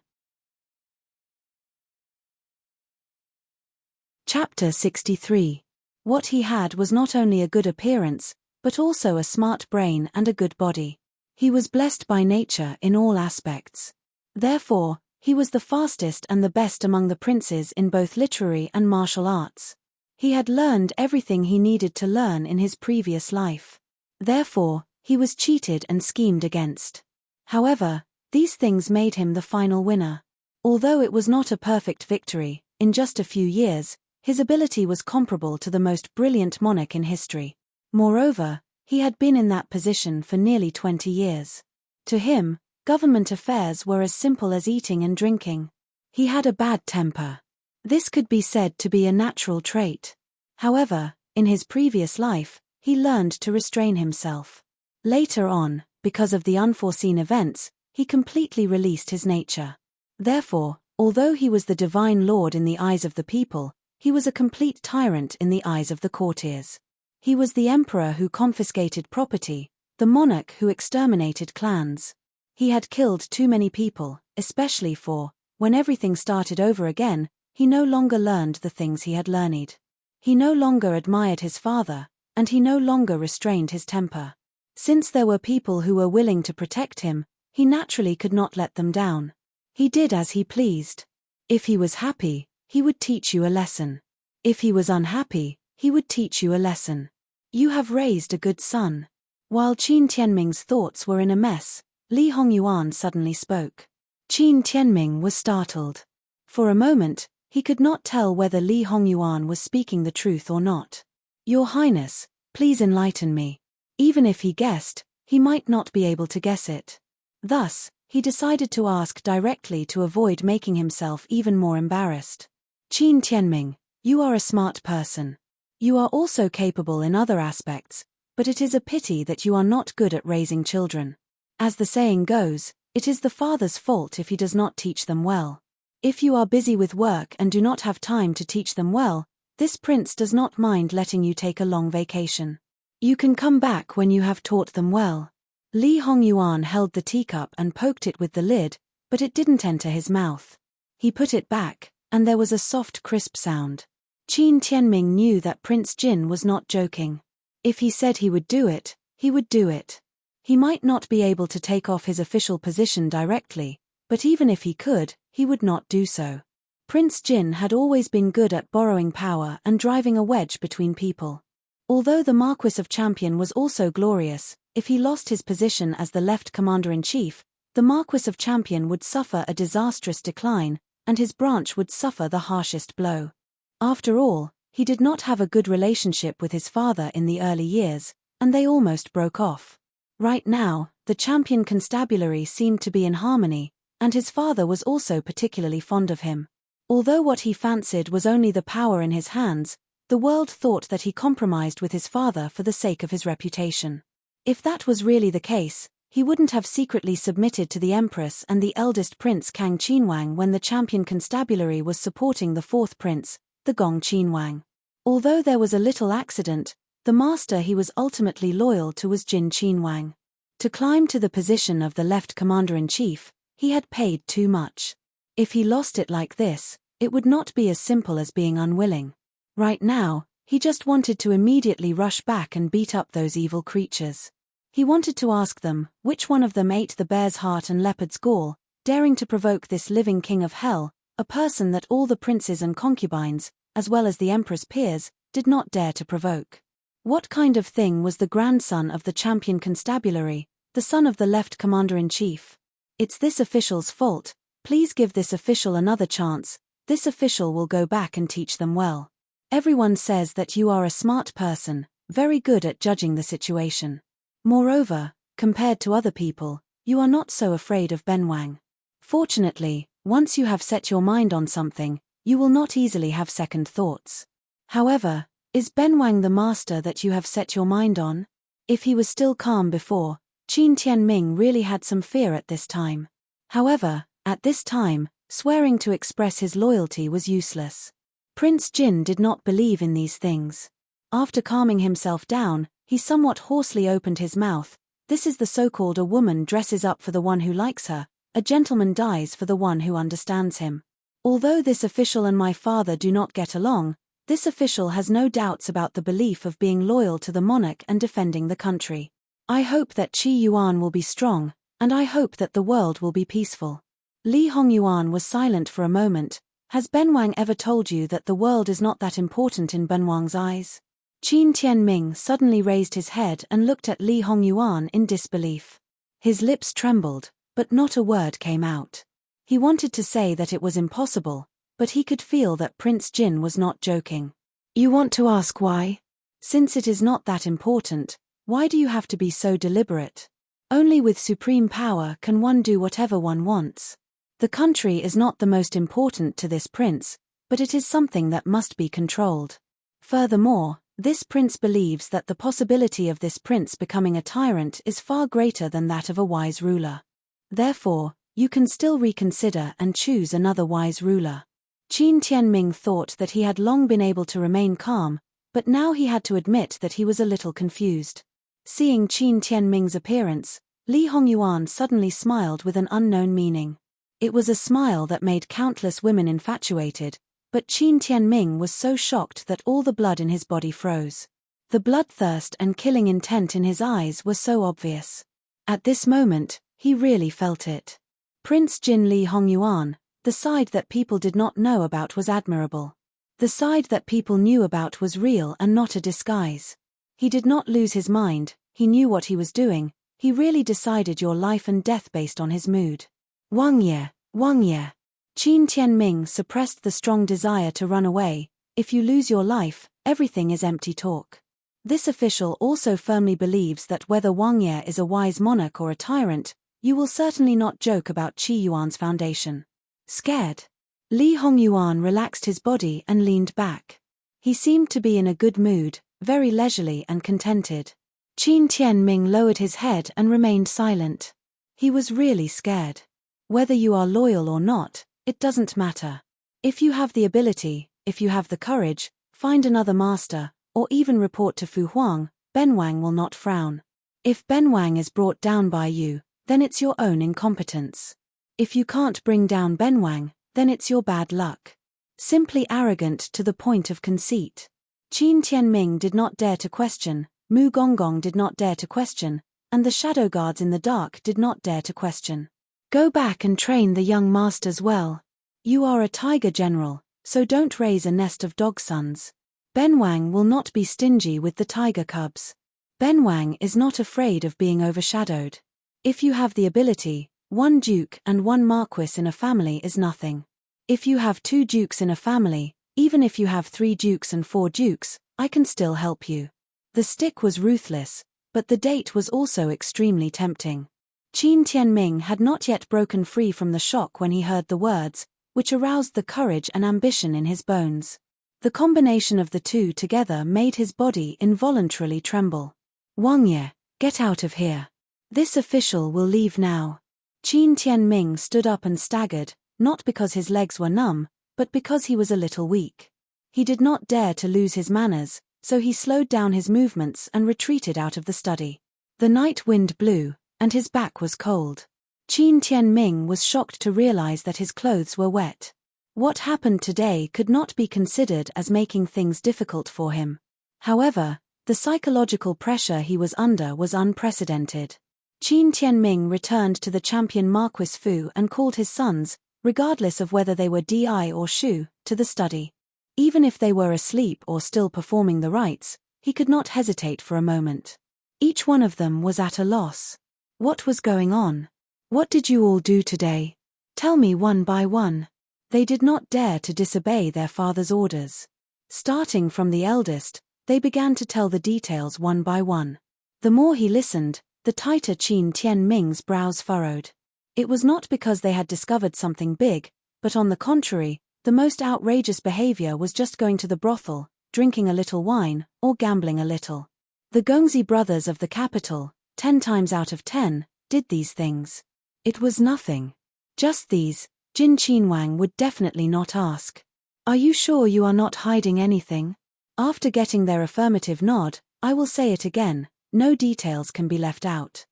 Chapter 63. What he had was not only a good appearance, but also a smart brain and a good body. He was blessed by nature in all aspects. Therefore, he was the fastest and the best among the princes in both literary and martial arts. He had learned everything he needed to learn in his previous life. Therefore, he was cheated and schemed against. However, these things made him the final winner. Although it was not a perfect victory, in just a few years, his ability was comparable to the most brilliant monarch in history. Moreover, he had been in that position for nearly 20 years. To him, government affairs were as simple as eating and drinking. He had a bad temper. This could be said to be a natural trait. However, in his previous life, he learned to restrain himself. Later on, because of the unforeseen events, he completely released his nature. Therefore, although he was the divine lord in the eyes of the people, he was a complete tyrant in the eyes of the courtiers. He was the emperor who confiscated property, the monarch who exterminated clans. He had killed too many people, especially for, when everything started over again, he no longer learned the things he had learned. He no longer admired his father, and he no longer restrained his temper. Since there were people who were willing to protect him, he naturally could not let them down. He did as he pleased. If he was happy, he would teach you a lesson. If he was unhappy, he would teach you a lesson. You have raised a good son. While Qin Tianming's thoughts were in a mess, Li Hongyuan suddenly spoke. Qin Tianming was startled. For a moment, he could not tell whether Li Hongyuan was speaking the truth or not. Your Highness, please enlighten me. Even if he guessed, he might not be able to guess it. Thus, he decided to ask directly to avoid making himself even more embarrassed. Qin Tianming, you are a smart person. You are also capable in other aspects, but it is a pity that you are not good at raising children. As the saying goes, it is the father's fault if he does not teach them well. If you are busy with work and do not have time to teach them well, this prince does not mind letting you take a long vacation. You can come back when you have taught them well. Li Hongyuan held the teacup and poked it with the lid, but it didn't enter his mouth. He put it back, and there was a soft crisp sound. Qin Tianming knew that Prince Jin was not joking. If he said he would do it, he would do it. He might not be able to take off his official position directly, but even if he could, he would not do so. Prince Jin had always been good at borrowing power and driving a wedge between people. Although the Marquis of Champion was also glorious, if he lost his position as the left commander-in-chief, the Marquis of Champion would suffer a disastrous decline, and his branch would suffer the harshest blow. After all, he did not have a good relationship with his father in the early years, and they almost broke off. Right now, the Champion Constabulary seemed to be in harmony, and his father was also particularly fond of him. Although what he fancied was only the power in his hands, the world thought that he compromised with his father for the sake of his reputation. If that was really the case, he wouldn't have secretly submitted to the Empress and the eldest prince Kang Qinwang when the Champion Constabulary was supporting the fourth prince, the Gong Qinwang. Although there was a little accident, the master he was ultimately loyal to was Jin Qinwang. To climb to the position of the left commander-in-chief, he had paid too much. If he lost it like this, it would not be as simple as being unwilling. Right now, he just wanted to immediately rush back and beat up those evil creatures. He wanted to ask them, which one of them ate the bear's heart and leopard's gall, daring to provoke this living king of hell, a person that all the princes and concubines, as well as the emperor's peers, did not dare to provoke. What kind of thing was the grandson of the Champion Constabulary, the son of the left commander-in-chief? It's this official's fault. Please give this official another chance. This official will go back and teach them well. Everyone says that you are a smart person, very good at judging the situation. Moreover, compared to other people, you are not so afraid of Ben Wang. Fortunately, once you have set your mind on something, you will not easily have second thoughts. However, is Ben Wang the master that you have set your mind on? If he was still calm before, Qin Tianming really had some fear at this time. However, at this time, swearing to express his loyalty was useless. Prince Jin did not believe in these things. After calming himself down, he somewhat hoarsely opened his mouth. This is the so-called a woman dresses up for the one who likes her, a gentleman dies for the one who understands him. Although this official and my father do not get along, this official has no doubts about the belief of being loyal to the monarch and defending the country. I hope that Qi Yuan will be strong, and I hope that the world will be peaceful. Li Hongyuan was silent for a moment, Has Ben Wang ever told you that the world is not that important in Ben Wang's eyes? Qin Tianming suddenly raised his head and looked at Li Hongyuan in disbelief. His lips trembled, but not a word came out. He wanted to say that it was impossible, but he could feel that Prince Jin was not joking. You want to ask why? Since it is not that important, why do you have to be so deliberate? Only with supreme power can one do whatever one wants. The country is not the most important to this prince, but it is something that must be controlled. Furthermore, this prince believes that the possibility of this prince becoming a tyrant is far greater than that of a wise ruler. Therefore, you can still reconsider and choose another wise ruler. Qin Tianming thought that he had long been able to remain calm, but now he had to admit that he was a little confused. Seeing Qin Tianming's appearance, Li Hongyuan suddenly smiled with an unknown meaning. It was a smile that made countless women infatuated, but Qin Tianming was so shocked that all the blood in his body froze. The bloodthirst and killing intent in his eyes were so obvious. At this moment, he really felt it. Prince Jin Li Hongyuan, the side that people did not know about was admirable. The side that people knew about was real and not a disguise. He did not lose his mind, he knew what he was doing, he really decided your life and death based on his mood. Wang Ye, Wang Ye. Qin Tianming suppressed the strong desire to run away. If you lose your life, everything is empty talk. This official also firmly believes that whether Wang Ye is a wise monarch or a tyrant, you will certainly not joke about Qi Yuan's foundation. Scared? Li Hongyuan relaxed his body and leaned back. He seemed to be in a good mood, very leisurely and contented. Qin Tianming lowered his head and remained silent. He was really scared. Whether you are loyal or not, it doesn't matter. If you have the ability, if you have the courage, find another master, or even report to Fu Huang, Ben Wang will not frown. If Ben Wang is brought down by you, then it's your own incompetence. If you can't bring down Ben Wang, then it's your bad luck. Simply arrogant to the point of conceit. Qin Tianming did not dare to question, Mu Gonggong did not dare to question, and the shadow guards in the dark did not dare to question. Go back and train the young masters well. You are a tiger general, so don't raise a nest of dog sons. Ben Wang will not be stingy with the tiger cubs. Ben Wang is not afraid of being overshadowed. If you have the ability, one duke and one marquis in a family is nothing. If you have 2 dukes in a family, even if you have 3 dukes and 4 dukes, I can still help you. The stick was ruthless, but the date was also extremely tempting. Qin Tianming had not yet broken free from the shock when he heard the words, which aroused the courage and ambition in his bones. The combination of the two together made his body involuntarily tremble. Wang Ye, get out of here. This official will leave now. Qin Tianming stood up and staggered, not because his legs were numb, but because he was a little weak. He did not dare to lose his manners, so he slowed down his movements and retreated out of the study. The night wind blew, and his back was cold. Qin Tianming was shocked to realize that his clothes were wet. What happened today could not be considered as making things difficult for him. However, the psychological pressure he was under was unprecedented. Qin Tianming returned to the champion Marquis Fu and called his sons, regardless of whether they were Di or Shu, to the study. Even if they were asleep or still performing the rites, he could not hesitate for a moment. Each one of them was at a loss. What was going on? What did you all do today? Tell me one by one. They did not dare to disobey their father's orders. Starting from the eldest, they began to tell the details one by one. The more he listened, the tighter Qin Tianming's brows furrowed. It was not because they had discovered something big, but on the contrary, the most outrageous behavior was just going to the brothel, drinking a little wine, or gambling a little. The Gongzi brothers of the capital, 10 times out of 10, did these things. It was nothing. Just these, Jin Qinwang would definitely not ask. Are you sure you are not hiding anything? After getting their affirmative nod, I will say it again. No details can be left out.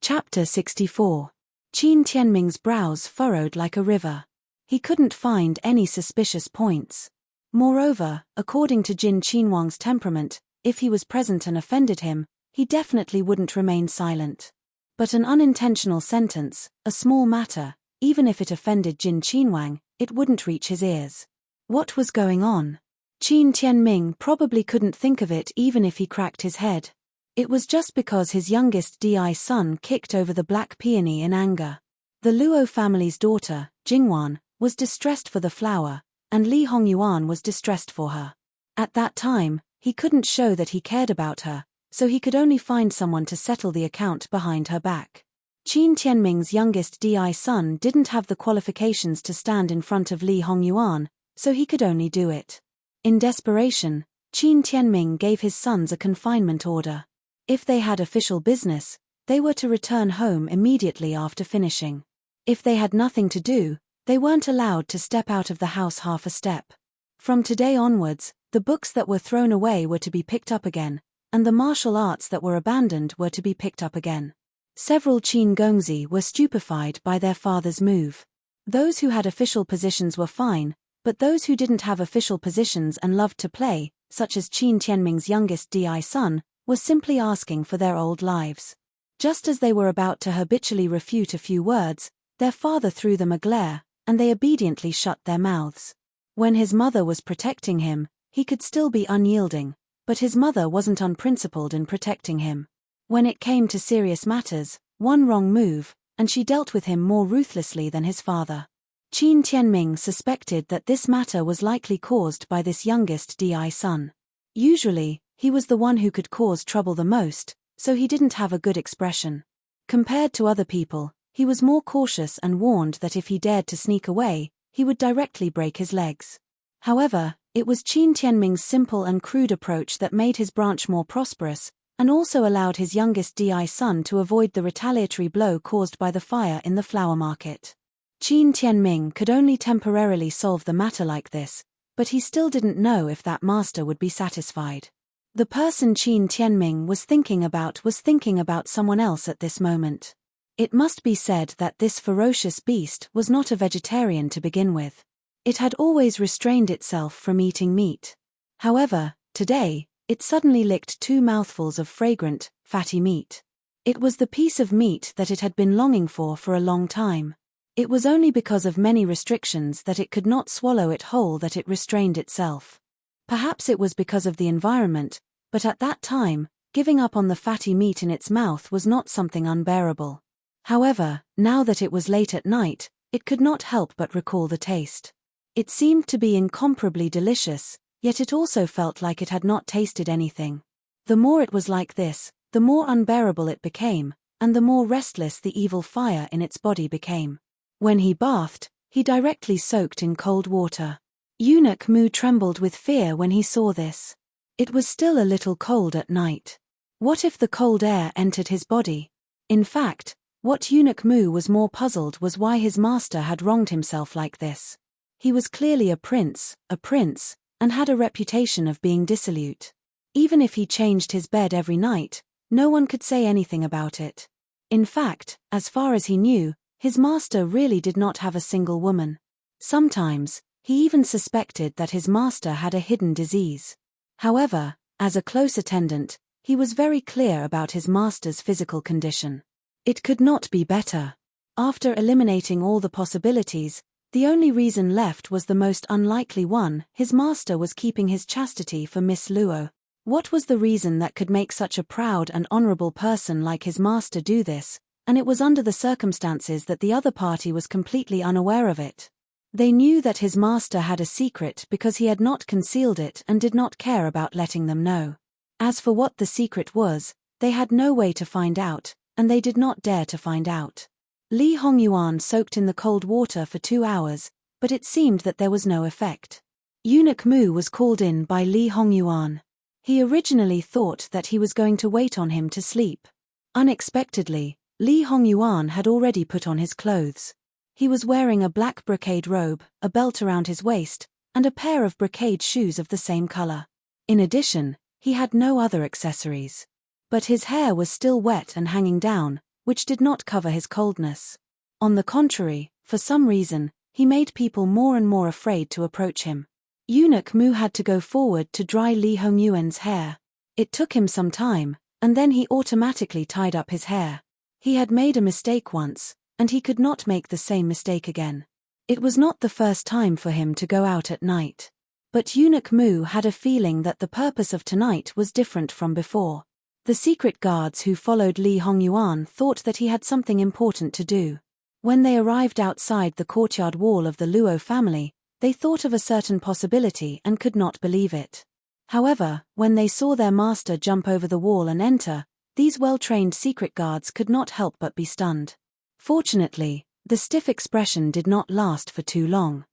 Chapter 64. Qin Tianming's brows furrowed like a river. He couldn't find any suspicious points. Moreover, according to Jin Qinwang's temperament, if he was present and offended him, he definitely wouldn't remain silent. But an unintentional sentence, a small matter, even if it offended Jin Qinwang, it wouldn't reach his ears. What was going on? Qin Tianming probably couldn't think of it even if he cracked his head. It was just because his youngest son kicked over the black peony in anger. The Luo family's daughter, Jingwan, was distressed for the flower, and Li Hongyuan was distressed for her. At that time, he couldn't show that he cared about her, so he could only find someone to settle the account behind her back. Qin Tianming's youngest son didn't have the qualifications to stand in front of Li Hongyuan, so he could only do it. In desperation, Qin Tianming gave his sons a confinement order. If they had official business, they were to return home immediately after finishing. If they had nothing to do, they weren't allowed to step out of the house half a step. From today onwards, the books that were thrown away were to be picked up again, and the martial arts that were abandoned were to be picked up again. Several Qin Gongzi were stupefied by their father's move. Those who had official positions were fine, but those who didn't have official positions and loved to play, such as Qin Tianming's youngest son, were simply asking for their old lives. Just as they were about to habitually refute a few words, their father threw them a glare, and they obediently shut their mouths. When his mother was protecting him, he could still be unyielding, but his mother wasn't unprincipled in protecting him. When it came to serious matters, one wrong move, and she dealt with him more ruthlessly than his father. Qin Tianming suspected that this matter was likely caused by this youngest son. Usually, he was the one who could cause trouble the most, so he didn't have a good expression. Compared to other people, he was more cautious and warned that if he dared to sneak away, he would directly break his legs. However, it was Qin Tianming's simple and crude approach that made his branch more prosperous, and also allowed his youngest son to avoid the retaliatory blow caused by the fire in the flower market. Qin Tianming could only temporarily solve the matter like this, but he still didn't know if that master would be satisfied. The person Qin Tianming was thinking about someone else at this moment. It must be said that this ferocious beast was not a vegetarian to begin with. It had always restrained itself from eating meat. However, today, it suddenly licked 2 mouthfuls of fragrant, fatty meat. It was the piece of meat that it had been longing for a long time. It was only because of many restrictions that it could not swallow it whole that it restrained itself. Perhaps it was because of the environment, but at that time, giving up on the fatty meat in its mouth was not something unbearable. However, now that it was late at night, it could not help but recall the taste. It seemed to be incomparably delicious, yet it also felt like it had not tasted anything. The more it was like this, the more unbearable it became, and the more restless the evil fire in its body became. When he bathed, he directly soaked in cold water. Eunuch Mu trembled with fear when he saw this. It was still a little cold at night. What if the cold air entered his body? In fact, what Eunuch Mu was more puzzled was why his master had wronged himself like this. He was clearly a prince, and had a reputation of being dissolute. Even if he changed his bed every night, no one could say anything about it. In fact, as far as he knew, his master really did not have a single woman. Sometimes, he even suspected that his master had a hidden disease. However, as a close attendant, he was very clear about his master's physical condition. It could not be better. After eliminating all the possibilities, the only reason left was the most unlikely one: his master was keeping his chastity for Miss Luo. What was the reason that could make such a proud and honorable person like his master do this, and it was under the circumstances that the other party was completely unaware of it? They knew that his master had a secret because he had not concealed it and did not care about letting them know. As for what the secret was, they had no way to find out, and they did not dare to find out. Li Hongyuan soaked in the cold water for 2 hours, but it seemed that there was no effect. Eunuch Mu was called in by Li Hongyuan. He originally thought that he was going to wait on him to sleep. Unexpectedly, Li Hongyuan had already put on his clothes. He was wearing a black brocade robe, a belt around his waist, and a pair of brocade shoes of the same color. In addition, he had no other accessories. But his hair was still wet and hanging down, which did not cover his coldness. On the contrary, for some reason, he made people more and more afraid to approach him. Eunuch Mu had to go forward to dry Li Hongyuan's hair. It took him some time, and then he automatically tied up his hair. He had made a mistake once, and he could not make the same mistake again. It was not the first time for him to go out at night. But Eunuch Mu had a feeling that the purpose of tonight was different from before. The secret guards who followed Li Hongyuan thought that he had something important to do. When they arrived outside the courtyard wall of the Luo family, they thought of a certain possibility and could not believe it. However, when they saw their master jump over the wall and enter, these well-trained secret guards could not help but be stunned. Fortunately, the stiff expression did not last for too long.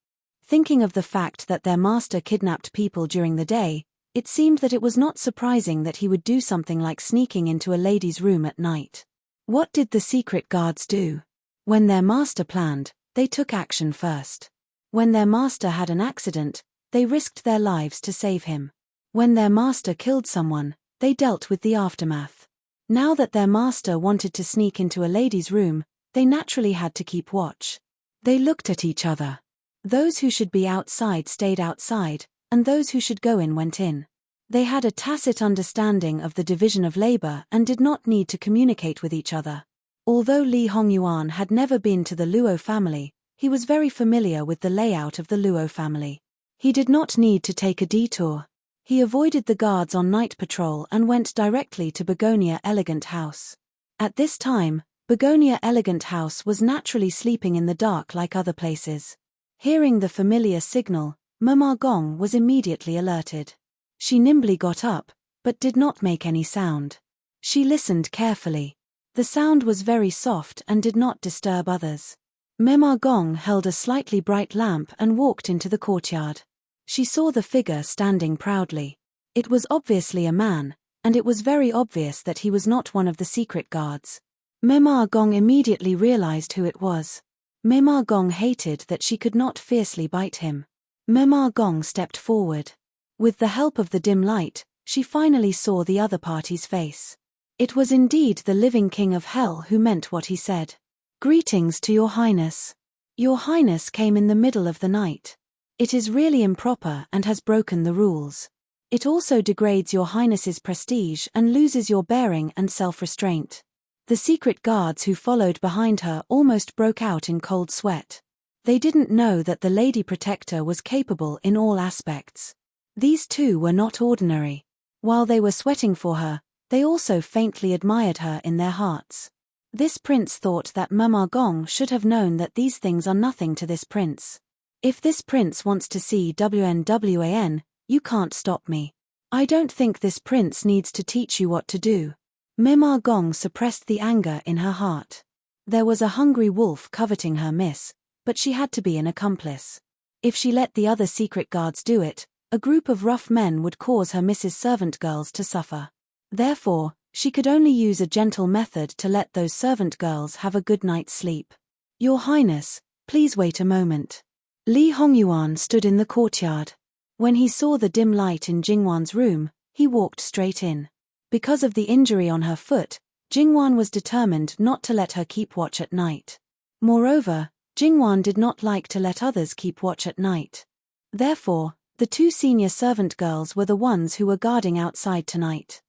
Thinking of the fact that their master kidnapped people during the day, it seemed that it was not surprising that he would do something like sneaking into a lady's room at night. What did the secret guards do? When their master planned, they took action first. When their master had an accident, they risked their lives to save him. When their master killed someone, they dealt with the aftermath. Now that their master wanted to sneak into a lady's room, they naturally had to keep watch. They looked at each other. Those who should be outside stayed outside, and those who should go in went in. They had a tacit understanding of the division of labor and did not need to communicate with each other. Although Li Hongyuan had never been to the Luo family, he was very familiar with the layout of the Luo family. He did not need to take a detour. He avoided the guards on night patrol and went directly to Begonia Elegant House. At this time, Begonia Elegant House was naturally sleeping in the dark like other places. Hearing the familiar signal, Mama Gong was immediately alerted. She nimbly got up, but did not make any sound. She listened carefully. The sound was very soft and did not disturb others. Mema Gong held a slightly bright lamp and walked into the courtyard. She saw the figure standing proudly. It was obviously a man, and it was very obvious that he was not one of the secret guards. Mema Gong immediately realized who it was. Mema Gong hated that she could not fiercely bite him. Mema Gong stepped forward. With the help of the dim light, she finally saw the other party's face. It was indeed the living king of hell who meant what he said. "Greetings to your highness. Your highness came in the middle of the night. It is really improper and has broken the rules. It also degrades your highness's prestige and loses your bearing and self-restraint." The secret guards who followed behind her almost broke out in cold sweat. They didn't know that the Lady Protector was capable in all aspects. These two were not ordinary. While they were sweating for her, they also faintly admired her in their hearts. This prince thought that Mama Gong should have known that these things are nothing to this prince. If this prince wants to see WNWAN, you can't stop me. I don't think this prince needs to teach you what to do. Mema Gong suppressed the anger in her heart. There was a hungry wolf coveting her miss, but she had to be an accomplice. If she let the other secret guards do it, a group of rough men would cause her miss's servant girls to suffer. Therefore, she could only use a gentle method to let those servant girls have a good night's sleep. "Your Highness, please wait a moment." Li Hongyuan stood in the courtyard. When he saw the dim light in Jingwan's room, he walked straight in. Because of the injury on her foot, Jingwan was determined not to let her keep watch at night. Moreover, Jingwan did not like to let others keep watch at night. Therefore, the two senior servant girls were the ones who were guarding outside tonight.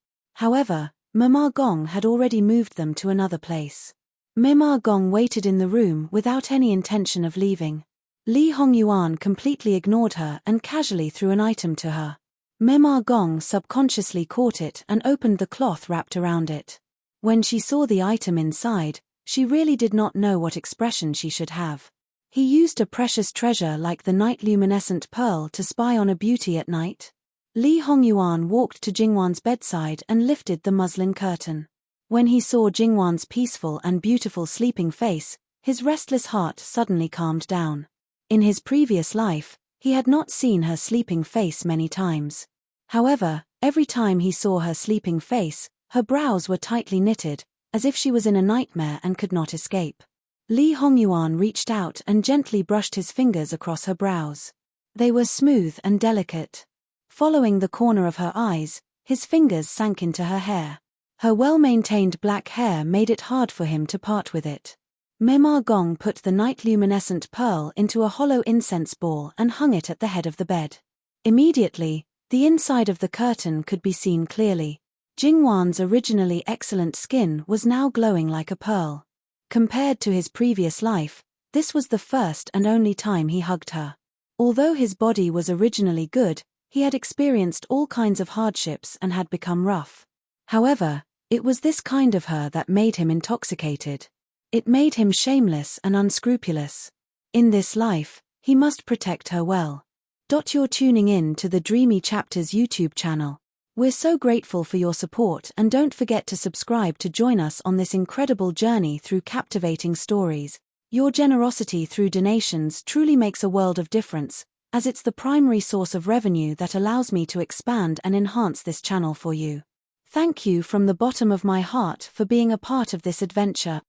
However, Mema Gong had already moved them to another place. Mema Gong waited in the room without any intention of leaving. Li Hongyuan completely ignored her and casually threw an item to her. Mema Gong subconsciously caught it and opened the cloth wrapped around it. When she saw the item inside, she really did not know what expression she should have. He used a precious treasure like the night luminescent pearl to spy on a beauty at night. Li Hongyuan walked to Jingwan's bedside and lifted the muslin curtain. When he saw Jingwan's peaceful and beautiful sleeping face, his restless heart suddenly calmed down. In his previous life, he had not seen her sleeping face many times. However, every time he saw her sleeping face, her brows were tightly knitted, as if she was in a nightmare and could not escape. Li Hongyuan reached out and gently brushed his fingers across her brows. They were smooth and delicate. Following the corner of her eyes, his fingers sank into her hair. Her well-maintained black hair made it hard for him to part with it. Mema Gong put the night luminescent pearl into a hollow incense ball and hung it at the head of the bed. Immediately, the inside of the curtain could be seen clearly. Jingwan's originally excellent skin was now glowing like a pearl. Compared to his previous life, this was the first and only time he hugged her. Although his body was originally good, he had experienced all kinds of hardships and had become rough. However, it was this kind of her that made him intoxicated. It made him shameless and unscrupulous. In this life, he must protect her well. You're tuning in to the Dreamy Chapters YouTube channel. We're so grateful for your support, and don't forget to subscribe to join us on this incredible journey through captivating stories. Your generosity through donations truly makes a world of difference, as it's the primary source of revenue that allows me to expand and enhance this channel for you. Thank you from the bottom of my heart for being a part of this adventure.